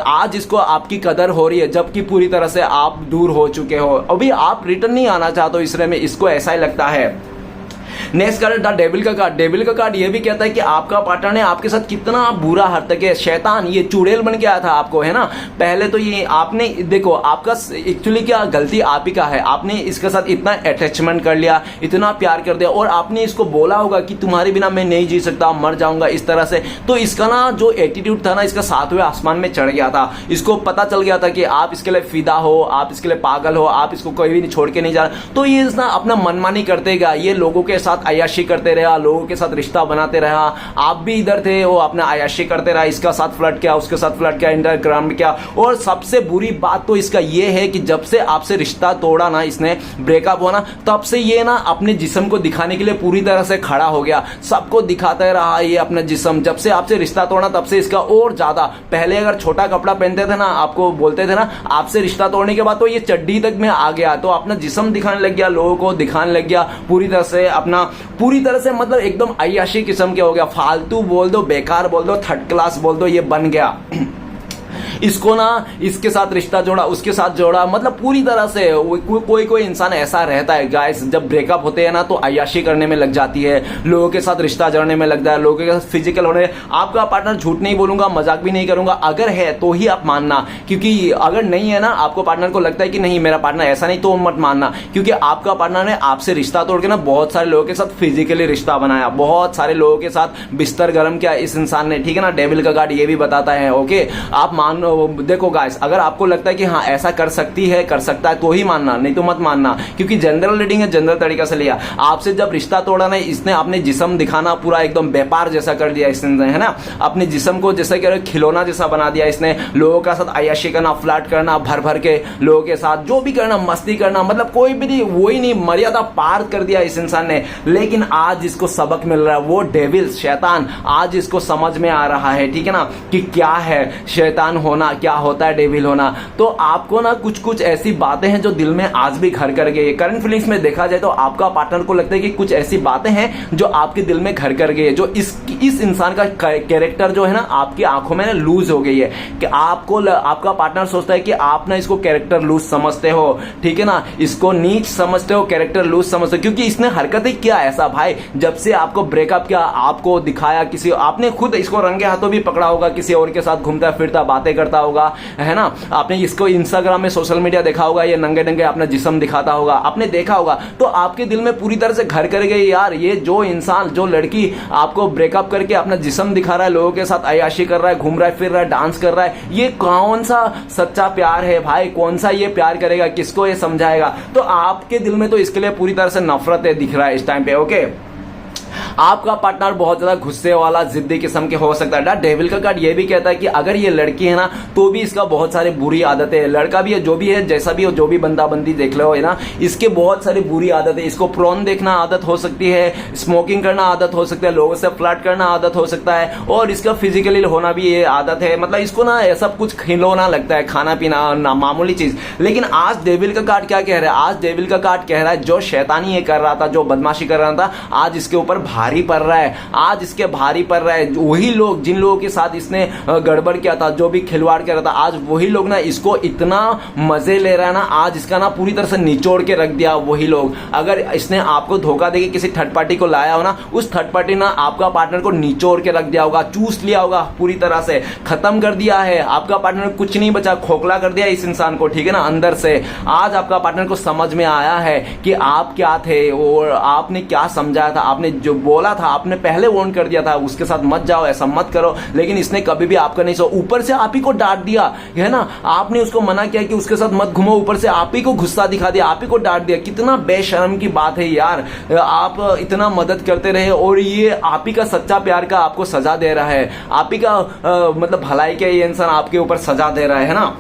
आज इसको आपकी कदर हो रही है, जबकि पूरी तरह से आप दूर हो चुके हो। अभी आप रिटर्न नहीं आना चाहते हो, इसलिए में इसको ऐसा ही लगता है। नेक्स्ट कार्ड द डेविल का कार्ड। डेविल का कार्ड ये भी कहता है कि आपका पार्टनर ने आपके साथ कितना बुरा हरकत है, शैतान, ये चुड़ैल बन के आया था आपको, है ना। पहले तो ये आपने देखो, आपका एक्चुअली क्या गलती आप ही का है, आपने इसके साथ इतना अटैचमेंट कर लिया, इतना प्यार कर दिया, और आपने इसको बोला होगा कि तुम्हारे बिना मैं नहीं जी सकता, मर जाऊंगा, इस तरह से। तो इसका ना जो एटीट्यूड था ना, इसका 7वें आसमान में चढ़ गया था। इसको पता चल गया था कि आप इसके लिए फिदा हो, आप इसके लिए पागल हो, आप इसको कोई भी छोड़ के नहीं जा रहा। तो ये ना अपना मनमानी करते गया, ये लोगों के साथ अय्याशी करते रहा, लोगों के साथ रिश्ता बनाते रहा। आप भी इधर थे, वो अपना अय्याशी करते रहा, इसका साथ फ्लर्ट किया, उसके साथ फ्लर्ट किया, इंस्टाग्राम में किया। और सबसे बुरी बात तो इसका ये है कि जब से आपसे रिश्ता तोड़ा ना, इसने ब्रेकअप हुआ ना, तब से ये ना अपने जिस्म को दिखाने के लिए पूरी तरह से खड़ा हो गया, सबको दिखाता रहा ये अपना जिस्म। जब से आपसे रिश्ता तोड़ा तब से इसका और ज्यादा, पहले अगर छोटा कपड़ा पहनते थे ना, आपको बोलते थे ना, आपसे रिश्ता तोड़ने के बाद तो ये चड्डी तक में आ गया, तो अपना जिस्म दिखाने लग गया, लोगों को दिखाने लग गया पूरी तरह से, अपना पूरी तरह से, मतलब एकदम अय्याशी किस्म के हो गया। फालतू बोल दो, बेकार बोल दो, थर्ड क्लास बोल दो, ये बन गया। इसको ना इसके साथ रिश्ता जोड़ा, उसके साथ जोड़ा, मतलब पूरी तरह से कोई इंसान ऐसा रहता है गाइस, जब ब्रेकअप होते हैं ना तो अय्याशी करने में लग जाती है, लोगों के साथ रिश्ता जोड़ने में लगता है, लोगों के साथ फिजिकल होने। आपका पार्टनर, झूठ नहीं बोलूंगा, मजाक भी नहीं करूंगा, अगर है तो ही आप मानना, क्योंकि अगर नहीं है ना, आपको पार्टनर को लगता है कि नहीं मेरा पार्टनर ऐसा नहीं, तो मत मानना, क्योंकि आपका पार्टनर ने आपसे रिश्ता तोड़ के ना बहुत सारे लोगों के साथ फिजिकली रिश्ता बनाया, बहुत सारे लोगों के साथ बिस्तर गर्म किया इस इंसान ने, ठीक है ना। डेविल का कार्ड ये भी बताता है, ओके। आप मान देखो गाइस, अगर आपको लगता है कि हाँ ऐसा कर सकती है, कर सकता है, तो ही मानना, नहीं तो मत मानना, क्योंकि जनरल रीडिंग है, जनरल तरीका से लिया। आपसे जब रिश्ता तोड़ा ना, इसने अपने जिस्म दिखाना पूरा एकदम व्यापार जैसा कर दिया इसने, है ना। अपने जिस्म को जैसे कह रहे खिलौना जैसा बना दिया इसने, लोगों के साथ अय्याशी करना, फ्लर्ट करना, भर भर के लोगों के साथ जो भी करना, मस्ती करना, मतलब कोई भी नहीं, वही नहीं, मर्यादा पार कर दिया इस इंसान ने। लेकिन आज इसको सबक मिल रहा है, वो डेविल, शैतान, आज इसको समझ में आ रहा है, ठीक है ना, कि क्या है शैतान होना, क्या होता है डेविल होना। तो आपको ना कुछ कुछ ऐसी बातें हैं जो दिल में आज भी घर कर गई है। करंट फीलिंग्स में देखा जाए तो आपका पार्टनर को लगता है कि कुछ ऐसी बातें हैं जो आपके दिल में घर कर गई है, जो इस इंसान का कैरेक्टर जो है ना आपकी आंखों में ना लूज हो गई है, कि आपका पार्टनर सोचता है कि आप ना इसको कैरेक्टर लूज समझते हो, ठीक है ना, इसको नीच समझते हो, कैरेक्टर लूज समझते हो, क्योंकि इसने हरकतें किया ऐसा भाई, जब से आपको ब्रेकअप किया, आपको दिखाया, किसी आपने खुद इसको रंगे हाथों भी पकड़ा होगा, किसी और के साथ घूमता फिरता बातें करता होगा, है ना। आपने इसको इंस्टाग्राम में, सोशल मीडिया देखा होगा, ये नंगे नंगे अपना जिस्म दिखाता होगा, आपने देखा होगा, तो आपके दिल में पूरी तरह से घर कर गई यार, ये जो इंसान, जो लड़की आपको ब्रेकअप करके अपना जिस्म दिखा रहा है, लोगों के साथ अय्याशी कर रहा है, घूम रहा है, फिर रहा है, डांस कर रहा है, ये कौन सा सच्चा प्यार है भाई, कौन सा ये प्यार करेगा, किसको ये समझाएगा। तो आपके दिल में तो इसके लिए पूरी तरह से नफरत है, दिख रहा है इस टाइम पे, ओके। आपका पार्टनर बहुत ज्यादा गुस्से वाला जिद्दी किस्म के हो सकता है। डेविल का कार्ड ये भी कहता है कि अगर ये लड़की है ना तो भी इसका बहुत सारी बुरी आदतें है, लड़का भी है जो भी है जैसा भी हो, जो भी बंदा बंदी देख लो है ना, इसके बहुत सारी बुरी आदत है। इसको प्रोन देखना आदत हो सकती है, स्मोकिंग करना आदत हो सकता है, लोगों से फ्लर्ट करना आदत हो सकता है, और इसका फिजिकली होना भी ये आदत है। मतलब इसको ना ऐसा कुछ खिलौना लगता है, खाना पीना ना मामूली चीज। लेकिन आज डेविल का कार्ड क्या कह रहा है? आज डेविल का कार्ड कह रहा है जो शैतानी ये कर रहा था, जो बदमाशी कर रहा था, आज इसके ऊपर भारी पड़ रहा है। आज इसके भारी पड़ रहा है वही लोग जिन लोगों के साथ इसने गड़बड़ किया था, जो भी खिलवाड़ कर रहा था, आज वही लोग ना इसको इतना मजे ले रहा है ना, आज इसका ना पूरी तरह से निचोड़ के रख दिया वही लोग। अगर इसने आपको धोखा देके किसी थर्ड पार्टी को लाया हो ना, उस थर्ड पार्टी ना आपका पार्टनर को निचोड़ के रख दिया होगा, चूस लिया होगा, पूरी तरह से खत्म कर दिया है। आपका पार्टनर कुछ नहीं बचा, खोखला कर दिया इस इंसान को, ठीक है ना, अंदर से। आज आपका पार्टनर को समझ में आया है कि आप क्या थे और आपने क्या समझाया था, आपने जो बोला था, आपने पहले वार्न कर दिया था उसके साथ मत जाओ, ऐसा मत करो, लेकिन इसने कभी भी आपका नहीं सुना। ऊपर से आप ही को डांट दिया है ना, आपने उसको मना किया कि उसके साथ मत घूमो, ऊपर से आप ही को गुस्सा दिखा दिया, आप ही को डांट दिया। कितना बेशर्म की बात है यार, आप इतना मदद करते रहे और ये आप ही का सच्चा प्यार का आपको सजा दे रहा है, आप ही का मतलब भलाई का ये इंसान आपके ऊपर सजा दे रहा है ना।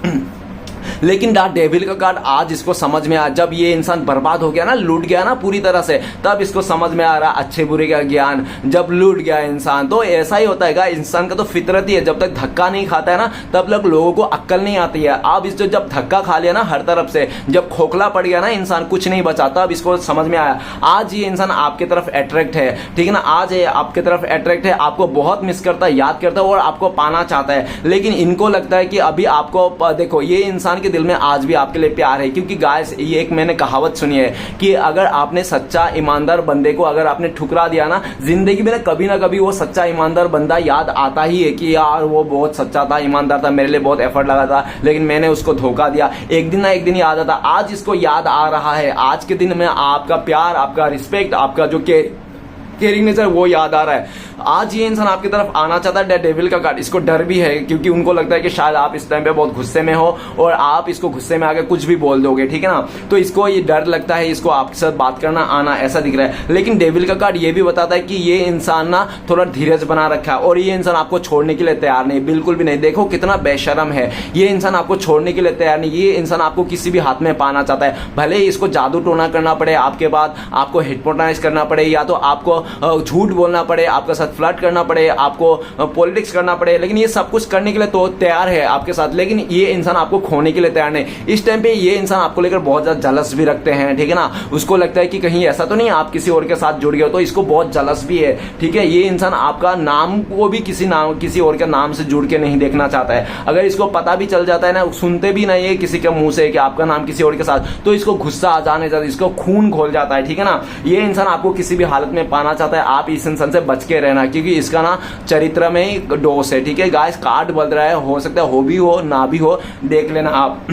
लेकिन डेविल का कार्ड आज इसको समझ में आया, जब ये इंसान बर्बाद हो गया ना, लूट गया ना पूरी तरह से, तब इसको समझ में आ रहा अच्छे बुरे का ज्ञान। जब लूट गया इंसान तो ऐसा ही होता है, इंसान का तो फितरत ही है, जब तक धक्का नहीं खाता है ना तब तक लोगों को अक्ल नहीं आती है। अब इस जब धक्का खा लिया ना हर तरफ से, जब खोखला पड़ गया ना इंसान, कुछ नहीं बचा, तब इसको समझ में आया। आज ये इंसान आपके तरफ अट्रैक्ट है, ठीक है ना, आज ये आपके तरफ अट्रैक्ट है, आपको बहुत मिस करता है, याद करता है और आपको पाना चाहता है। लेकिन इनको लगता है कि अभी आपको देखो, ये इंसान के दिल में आज भी आपके लिए प्यार है, क्योंकि गाइस ये एक मैंने कहावत सुनी है कि अगर आपने सच्चा ईमानदार बंदे को अगर आपने ठुकरा दिया ना जिंदगी में, ना कभी वो सच्चा ईमानदार बंदा याद आता ही है कि यार वो बहुत सच्चा था, ईमानदार था, मेरे लिए बहुत एफर्ट लगा था, लेकिन मैंने उसको धोखा दिया। एक दिन ना एक दिन याद आता। आज इसको याद आ रहा है, आज के दिन में आपका प्यार, आपका रिस्पेक्ट, आपका जो केयरिंग नेचर वो याद आ रहा है। आज ये इंसान आपकी तरफ आना चाहता है। डेविल का कार्ड, इसको डर भी है क्योंकि उनको लगता है कि शायद आप इस टाइम पे बहुत गुस्से में हो और आप इसको गुस्से में आके कुछ भी बोल दोगे, ठीक है ना, तो इसको ये डर लगता है, इसको आपके साथ बात करना आना ऐसा दिख रहा है। लेकिन डेविल का कार्ड ये भी बताता है कि ये इंसान ना थोड़ा धीरज बना रखा है और ये इंसान आपको छोड़ने के लिए तैयार नहीं, बिल्कुल भी नहीं। देखो कितना बेशरम है, ये इंसान आपको छोड़ने के लिए तैयार नहीं, ये इंसान आपको किसी भी हाथ में पाना चाहता है। भले ही इसको जादू टोना करना पड़े आपके बाद, आपको हिप्नोटाइज करना पड़े, या तो आपको झूठ बोलना पड़े, आपके साथ फ्लर्ट करना पड़े, आपको पॉलिटिक्स करना पड़े, लेकिन ये सब कुछ करने के लिए तो तैयार है आपके साथ। लेकिन ये इंसान आपको खोने के लिए तैयार नहीं। इस टाइम पे ये इंसान आपको लेकर बहुत ज्यादा जलस भी रखते हैं, ठीक है ना, उसको लगता है कि कहीं ऐसा तो नहीं आप किसी और के साथ जुड़ गए हो, तो इसको बहुत जलस भी है, ठीक है। ये इंसान आपका नाम को भी किसी और के नाम से जुड़ के नहीं देखना चाहता है। अगर इसको पता भी चल जाता है ना, सुनते भी नहीं है किसी के मुंह से कि आपका नाम किसी और के साथ, तो इसको गुस्सा आ जाने जाता है, इसको खून खोल जाता है, ठीक है ना। ये इंसान आपको किसी भी हालत में पाना चाहता है, आप इस इंसान से बच के रहना, क्योंकि इसका ना चरित्र में ही डोस है, ठीक है गाइस। कार्ड बदल रहा है, हो सकता है हो भी हो ना भी हो, देख लेना आप।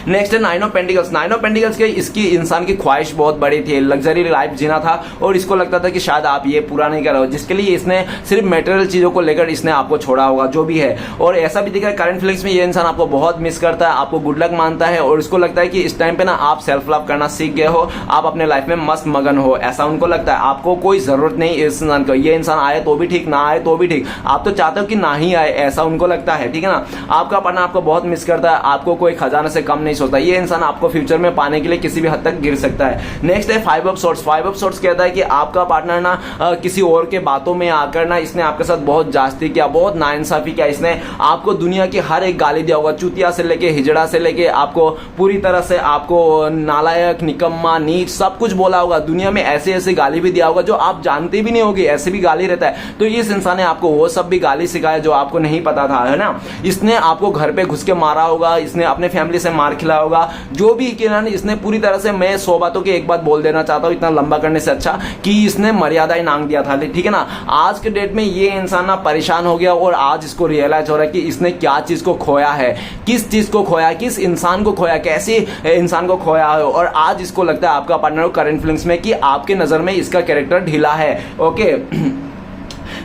नेक्स्ट है nine of pentacles. Nine of pentacles के इसकी इंसान की ख्वाहिश बहुत बड़ी थी, लग्जरी लाइफ जीना था और इसको लगता था कि शायद आप ये पूरा नहीं कर रहे हो, जिसके लिए इसने सिर्फ मटेरियल चीजों को लेकर इसने आपको छोड़ा होगा, जो भी है। और ऐसा भी दिख रहा है करंट फीलिंग्स में ये इंसान आपको बहुत मिस करता है, आपको गुड लक मानता है और इसको लगता है कि इस टाइम पे ना आप सेल्फ लव करना सीख गए हो, आप अपने लाइफ में मस्त मगन हो, ऐसा उनको लगता है। आपको कोई जरूरत नहीं इस इंसान को, ये इंसान आए तो भी ठीक, ना आए तो भी ठीक, आप तो चाहते हो कि ना ही आए, ऐसा उनको लगता है, ठीक है ना। आपका पार्टनर आपको बहुत मिस करता है, आपको कोई खजाना से कम नहीं सोचता। ये इंसान आपको फ्यूचर में पाने के लिए किसी भी हद तक गिर सकता है। नेक्स्ट है five of swords. Five of swords कहता है कि आपका पार्टनर ना किसी और के बातों में आकर ना इसने आपके साथ बहुत जास्ती किया, बहुत नाइंसाफी किया, इसने आपको दुनिया की हर एक गाली दिया होगा, चूतिया से लेके हिजड़ा से लेके आपको पूरी तरह से आपको नालायक, निकम्मा, नीच सब कुछ बोला होगा। दुनिया में ऐसे ऐसे गाली भी दिया होगा जो आप जानते भी नहीं होगी, ऐसे भी गाली रहता है। तो इस इंसान ने आपको वो सब भी गाली सिखाया जो आपको नहीं पता था, है ना। इसने आपको घर पे घुस के मारा होगा, इसने अपने फैमिली से मार खिलाया होगा, जो भी किया इसने पूरी तरह से। मैं 100 बातों की एक बात बोल देना चाहता हूं इतना लंबा करने से अच्छा कि इसने मर्यादा ही नांग दिया था, ठीक है ना। आज के डेट में ये इंसान ना परेशान हो गया और आज इसको रियलाइज हो रहा है कि इसने क्या चीज को खोया है, किस चीज को खोया, किस इंसान को खोया, कैसे इंसान को खोया है। और आज इसको लगता है आपका पार्टनर करंट फीलिंग्स में कि आपके नजर में इसका कैरेक्टर ढीला है, ओके।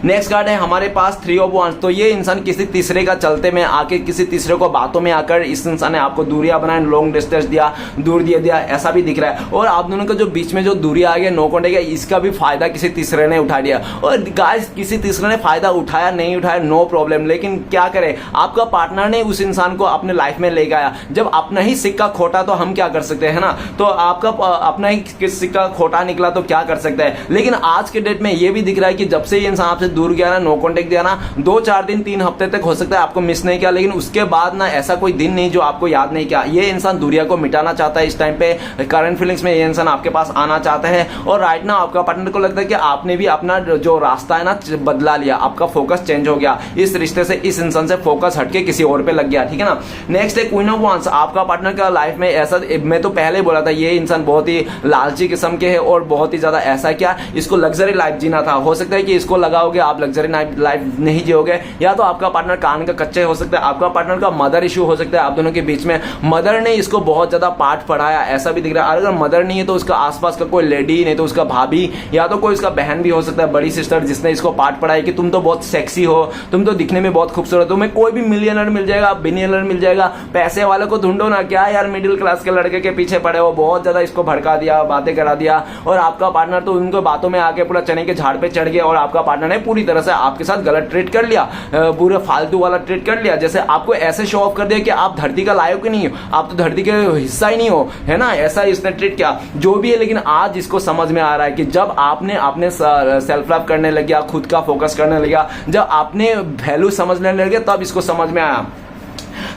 नेक्स्ट कार्ड है हमारे पास 3 ऑफ वांड्स। तो ये इंसान किसी तीसरे का चलते में आके, किसी तीसरे को बातों में आकर इस इंसान ने आपको दूरियां बनाए, लॉन्ग डिस्टेंस दिया, दूर दिया, ऐसा भी दिख रहा है। और आप दोनों का जो बीच में जो दूरी आ गया, नो कॉन्टेक्ट है, इसका भी फायदा किसी तीसरे ने उठा लिया। और गाइस किसी तीसरे ने फायदा उठाया नहीं उठाया नो प्रॉब्लम, लेकिन क्या करे, आपका पार्टनर ने उस इंसान को अपने लाइफ में ले गया। जब अपना ही सिक्का खोटा तो हम क्या कर सकते हैं ना, तो आपका अपना ही सिक्का खोटा निकला तो क्या कर सकते हैं। लेकिन आज के डेट में ये भी दिख रहा है कि जब से ये इंसान आपसे दूर गया ना, नो कॉन्टेक्ट दिया ना, 2-4 दिन 3 हफ्ते तक हो सकता है आपको मिस नहीं किया, लेकिन उसके बाद ना ऐसा कोई दिन नहीं जो आपको याद नहीं किया। ये इंसान दूरिया को मिटाना चाहता है इस टाइम पे, करंट फीलिंग्स में ये इंसान आपके पास आना चाहता है। और राइट ना आपका पार्टनर को लगता है कि आपने भी अपना जो रास्ता है ना बदला लिया, आपका फोकस चेंज हो गया, इस रिश्ते से, इस इंसान से फोकस हटके किसी और पे लग गया, ठीक है ना। नेक्स्ट है क्वीन ऑफ वांड्स। आपका पार्टनर का लाइफ में ऐसा, मैं तो पहले ही बोला था, ये इंसान बहुत ही लालची किस्म के है और बहुत ही ज्यादा ऐसा क्या, इसको लग्जरी लाइफ जीना था। हो सकता है कि इसको लगाओगे आप लग्जरी लाइफ नहीं जियोगे, या तो आपका पार्टनर कान का कच्चे हो सकता है, आपका पार्टनर का मदर इशू हो सकता है आप दोनों के बीच में, मदर ने इसको बहुत ज्यादा पाठ पढ़ाया, ऐसा भी दिख रहा है। अगर मदर नहीं है तो उसका आसपास का कोई लेडी, नहीं तो उसका भाभी, या तो कोई उसका बहन भी हो सकता है, बड़ी सिस्टर, जिसने इसको पाठ पढ़ाया कि तुम तो बहुत सेक्सी हो, तुम तो दिखने में बहुत खूबसूरत हो, तुम्हें कोई भी मिलियनर मिल जाएगा, बिलियनर मिल जाएगा, पैसे वाले को ढूंढो ना, क्या यार मिडिल क्लास के लड़के के पीछे पड़े हो। बहुत ज्यादा इसको भड़का दिया, बातें करा दिया, और आपका पार्टनर तो उनको बातों में आके पूरा चने के झाड़ पे चढ़ गया, और आपका पार्टनर ने पूरी तरह से आपके साथ गलत ट्रीट कर लिया, पूरा फालतू वाला ट्रीट कर लिया। जैसे आपको ऐसे शो ऑफ कर दिया कि आप धरती का लायक नहीं हो, आप तो धरती के हिस्सा ही नहीं हो, है ना, ऐसा इसने ट्रीट किया जो भी है। लेकिन आज इसको समझ में आ रहा है कि जब आपने अपने सेल्फ लव करने लग गया, खुद का फोकस करने लगा, जब आपने वैल्यू समझने लगे, तब इसको समझ में आया।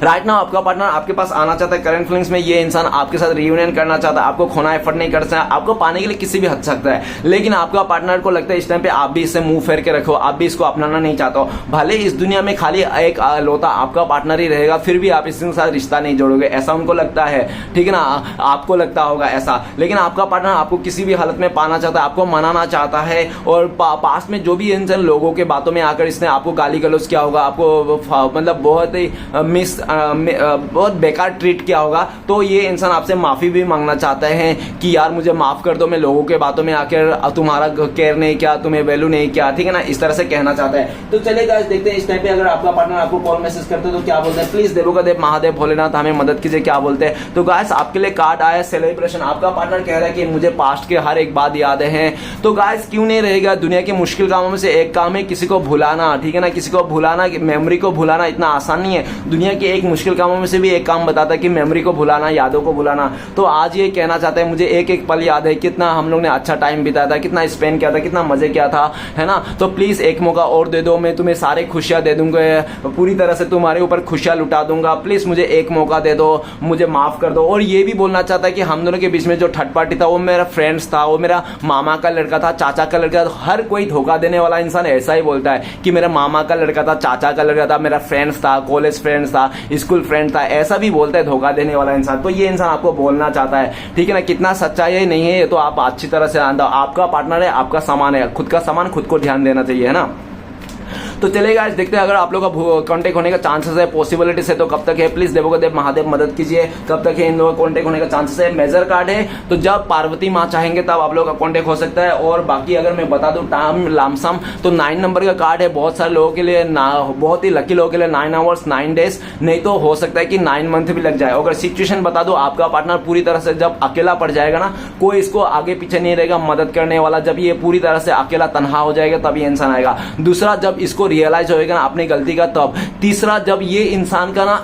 राइट नाउ आपका पार्टनर आपके पास आना चाहता है करंट फीलिंग्स में, ये इंसान आपके साथ रियूनियन करना चाहता है, आपको खोना एफर्ट नहीं कर सकता, आपको पाने के लिए किसी भी हद सकता है। लेकिन आपका पार्टनर को लगता है इस टाइम पे आप भी इससे मुंह फेर के रखो, आप भी इसको अपनाना नहीं चाहते हो। भले इस दुनिया में खाली एक लौता आपका पार्टनर ही रहेगा, फिर भी आप इसके साथ रिश्ता नहीं जोड़ोगे, ऐसा उनको लगता है, ठीक है ना, आपको लगता होगा ऐसा। लेकिन आपका पार्टनर आपको किसी भी हालत में पाना चाहता है, आपको मनाना चाहता है। और पास में जो भी इंसान लोगों के बातों में आकर इसने आपको गाली गलौज किया होगा, आपको मतलब बहुत ही बहुत बेकार ट्रीट किया होगा, तो ये इंसान आपसे माफी भी मांगना चाहता है कि यार मुझे माफ कर दो, मैं लोगों के बातों में आकर तुम्हारा केयर नहीं किया, तुम्हें वैल्यू नहीं किया, ठीक है ना, इस तरह से कहना चाहता है। तो चलिए गाइस देखते हैं इस टाइम पे अगर आपका पार्टनर आपको कॉल मैसेज करते तो क्या बोलते हैं। प्लीज देवों का देव महादेव भोलेनाथ हमें मदद कीजिए, क्या बोलते हैं। तो गाइस आपके लिए कार्ड आया सेलिब्रेशन। आपका पार्टनर कह रहा है कि मुझे पास्ट के हर एक बात याद है। तो गाइस क्यों नहीं रहेगा, दुनिया के मुश्किल कामों में से एक काम है किसी को भुलाना, ठीक है ना, किसी को भुलाना, मेमोरी को भुलाना इतना आसान नहीं है। दुनिया के एक मुश्किल कामों में से भी एक काम बताता है कि मेमोरी को भुलाना, यादों को भुलाना। तो आज ये कहना चाहता है मुझे एक एक पल याद है, कितना हम लोग ने अच्छा टाइम बिताया था, कितना स्पेंड किया था, कितना मजे किया था, है ना। तो प्लीज एक मौका और दे दो, मैं तुम्हें सारे खुशियां दे दूंगा, पूरी तरह से तुम्हारे ऊपर खुशियां लुटा दूंगा, प्लीज मुझे एक मौका दे दो, मुझे माफ कर दो। और ये भी बोलना चाहता है कि हम दोनों के बीच में जो थर्ड पार्टी था वो मेरा फ्रेंड्स था, वो मेरा मामा का लड़का था, चाचा का लड़का था। हर कोई धोखा देने वाला इंसान ऐसा ही बोलता है कि मेरा मामा का लड़का था, चाचा का लड़का था, मेरा फ्रेंड्स था, कॉलेज फ्रेंड्स था, स्कूल फ्रेंड था, ऐसा भी बोलता है धोखा देने वाला इंसान। तो ये इंसान आपको बोलना चाहता है, ठीक है ना, कितना सच्चा है नहीं है ये तो आप अच्छी तरह से जानते हो। आपका पार्टनर है, आपका सामान है, खुद का सामान खुद को ध्यान देना चाहिए, है ना। तो चलेगा आज देखते हैं अगर आप लोगों का कांटेक्ट होने का चांसेस है, पॉसिबिलिटीज है, तो कब तक है। प्लीज देवों का देव महादेव मदद कीजिए, कब तक है इन लोगों का कांटेक्ट होने का चांसेस है। मेजर कार्ड है तो जब पार्वती माँ चाहेंगे तब आप लोगों का कांटेक्ट हो सकता है। और बाकी अगर मैं बता दूं टाइम लामसम तो 9 नंबर का कार्ड है, बहुत सारे लोगों के लिए, बहुत ही लकी लोगों के लिए 9 आवर्स 9 डेज, नहीं तो हो सकता है कि 9 मंथ भी लग जाए। अगर सिचुएशन बता दो, आपका पार्टनर पूरी तरह से जब अकेला पड़ जाएगा ना, कोई इसको आगे पीछे नहीं रहेगा मदद करने वाला, जब ये पूरी तरह से अकेला तनहा हो जाएगा तब ये इंसान आएगा। दूसरा, जब इसको रियलाइज होएगा ना अपनी गलती का तब। तीसरा, जब ये इंसान का ना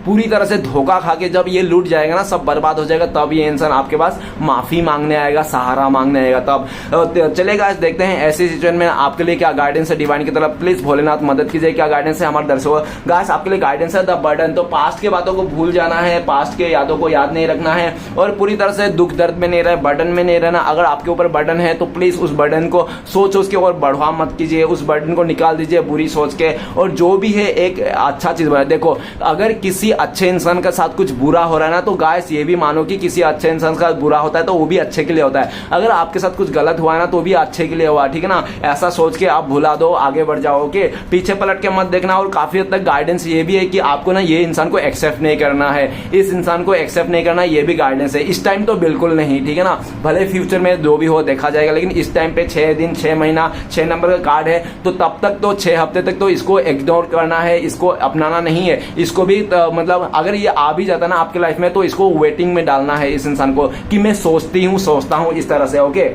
पूरी तरह से धोखा खा के जब ये लूट जाएगा ना, सब बर्बाद हो जाएगा, तब ये इंसान आपके पास माफी मांगने आएगा, सहारा मांगने आएगा तब। चलेगा आज देखते हैं ऐसी सिचुएशन में आपके लिए क्या गाइडेंस है डिवाइन की तरफ। प्लीज भोलेनाथ मदद कीजिए, क्या गाइडेंस है हमारे दर्शकों। गाइस आपके लिए गाइडेंस है द बर्डन। तो पास्ट की बातों को भूल जाना है, पास्ट के यादों को याद नहीं रखना है, और पूरी तरह से दुख दर्द में नहीं रहे, बर्डन में नहीं रहना। अगर आपके ऊपर बर्डन है तो प्लीज उस बर्डन को सोच उसके और बढ़वा मत कीजिए, उस बर्डन को निकाल दीजिए बुरी सोच के, और जो भी है एक अच्छा चीज बना। देखो अगर किसी अच्छे इंसान के साथ कुछ बुरा हो रहा है ना, तो गाइस ये भी मानो कि किसी अच्छे इंसान के साथ बुरा होता है तो वो भी अच्छे के लिए होता है। अगर आपके साथ कुछ गलत हुआ है ना तो भी अच्छे के लिए हुआ, ठीक है ना। ऐसा सोच के आप भुला दो, आगे बढ़ जाओ, ओके। पीछे पलट के मत देखना। और काफी हद तक गाइडेंस ये भी है कि आपको ना ये इंसान को एक्सेप्ट नहीं करना है, इस इंसान को एक्सेप्ट नहीं करना, ये भी गाइडेंस है। इस टाइम तो बिल्कुल नहीं, ठीक है ना। भले फ्यूचर में जो भी हो देखा जाएगा, लेकिन इस टाइम पे 6 दिन 6 महीना 6 नंबर का कार्ड है, तो तब तक तो 6 हफ्ते तक तो इसको इग्नोर करना है, इसको अपनाना नहीं है। इसको भी मतलब अगर ये आ भी जाता ना आपके लाइफ में तो इसको वेटिंग में डालना है इस इंसान को, कि मैं सोचता हूं इस तरह से, ओके।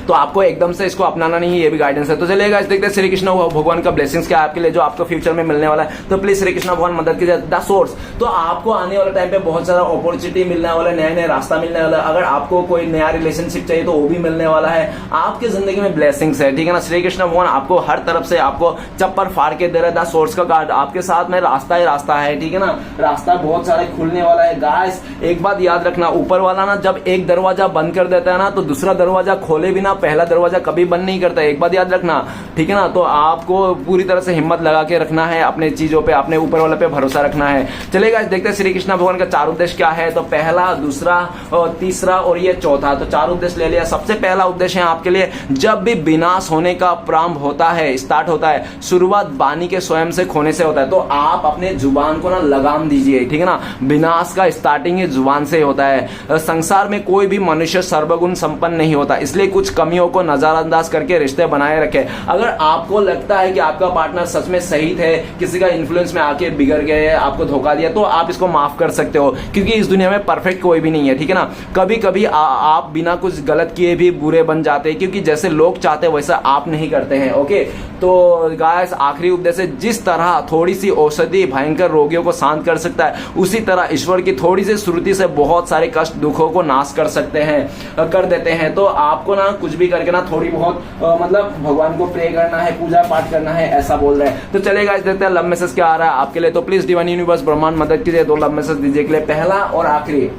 तो आपको एकदम से इसको अपनाना नहीं है, ये भी गाइडेंस है। तो चलिए गाइस देखते हैं श्री कृष्ण भगवान का ब्लेसिंग्स क्या है आपके लिए, जो आपको फ्यूचर में मिलने वाला है। तो प्लीज श्री कृष्ण भगवान मदद कीजिए। द सोर्स, तो आपको आने वाले टाइम पे बहुत सारा अपॉर्चुनिटी मिलने वाला है, नए नए रास्ता मिलने वाला है। अगर आपको कोई नया रिलेशनशिप चाहिए तो वो भी मिलने वाला है। आपकी जिंदगी में ब्लेसिंग्स है, ठीक है ना। श्री कृष्ण भगवान आपको हर तरफ से आपको चप्पर फाड़ के दे रहा है। द सोर्स का कार्ड आपके साथ में रास्ता ही रास्ता है, ठीक है ना। रास्ता बहुत सारे खुलने वाला है गाइस। एक बात याद रखना, ऊपर वाला ना जब एक दरवाजा बंद कर देता है ना तो दूसरा दरवाजा खोले बिना पहला दरवाजा कभी बंद नहीं करता है, एक बात याद रखना, ठीक है ना। तो आपको पूरी तरह से हिम्मत लगा के रखना है, अपने चीजों पे, अपने ऊपर वाले पे भरोसा रखना है। चलेगा देखते हैं श्री कृष्ण भगवान का 4 उद्देश्य क्या है। तो पहला, दूसरा और तीसरा और ये चौथा, तो 4 उद्देश्य ले लिया। सबसे पहला उद्देश्य है आपके लिए, जब भी विनाश होने का प्रारंभ होता है, स्टार्ट होता है, शुरुआत बानी के स्वयं से खोने से होता है। तो आप अपने जुबान को ना लगाम दीजिए, ठीक है ना। विनाश का स्टार्टिंग ही जुबान से होता है। संसार में कोई भी मनुष्य सर्वगुण संपन्न नहीं होता, इसलिए कुछ कमियों को नजरअंदाज करके रिश्ते बनाए रखे। अगर आपको लगता है कि आपका पार्टनर सच में सही थे, किसी का इन्फ्लुएंस में आके बिगड़ गए, आपको धोखा दिया, तो आप इसको माफ कर सकते हो, क्योंकि इस दुनिया में परफेक्ट कोई भी नहीं है, ठीक है ना। कभी कभी आप बिना कुछ गलत किए भी बुरे बन जाते हैं, क्योंकि जैसे लोग चाहते हैं वैसा आप नहीं करते हैं, ओके। तो गाइस आखिरी उद्देश्य, जिस तरह थोड़ी सी औषधि भयंकर रोगियों को शांत कर सकता है, उसी तरह ईश्वर की थोड़ी सी श्रुति से बहुत सारे कष्ट दुखों को नाश कर सकते हैं, कर देते हैं। तो आपको ना कुछ भी करके ना थोड़ी बहुत मतलब भगवान को प्रे करना है, पूजा पाठ करना है, ऐसा बोल रहे हैं। तो चलेगा इस देखते हैं लव मैसेज क्या आ रहा है आपके लिए। तो प्लीज डिवाइन यूनिवर्स ब्रह्मांड मदद कीजिए, 2 लव मैसेज दीजिए के लिए। पहला और आखिरी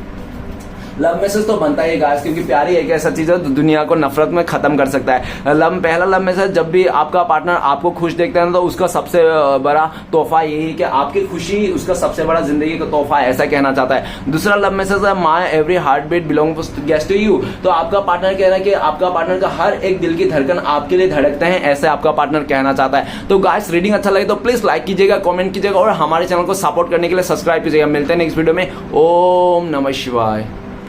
लव मैसेज तो बनता ही गाइस, क्योंकि प्यारी एक ऐसा चीज है जो दुनिया को नफरत में खत्म कर सकता है। पहला लव मैसेज, जब भी आपका पार्टनर आपको खुश देखता है ना तो उसका सबसे बड़ा तोहफा यही है कि आपकी खुशी उसका सबसे बड़ा जिंदगी का तोहफा है, ऐसा कहना चाहता है। दूसरा लव मैसेज है, my every heart beat belongs to you. तो आपका पार्टनर कह रहा है कि आपका पार्टनर का हर एक दिल की धड़कन आपके लिए धड़कते हैं, ऐसे आपका पार्टनर कहना चाहता है। तो गाइस रीडिंग अच्छा लगे तो प्लीज लाइक कीजिएगा, कमेंट कीजिएगा और हमारे चैनल को सपोर्ट करने के लिए सब्सक्राइब कीजिएगा। मिलते हैं नेक्स्ट वीडियो में। ओम नमः शिवाय।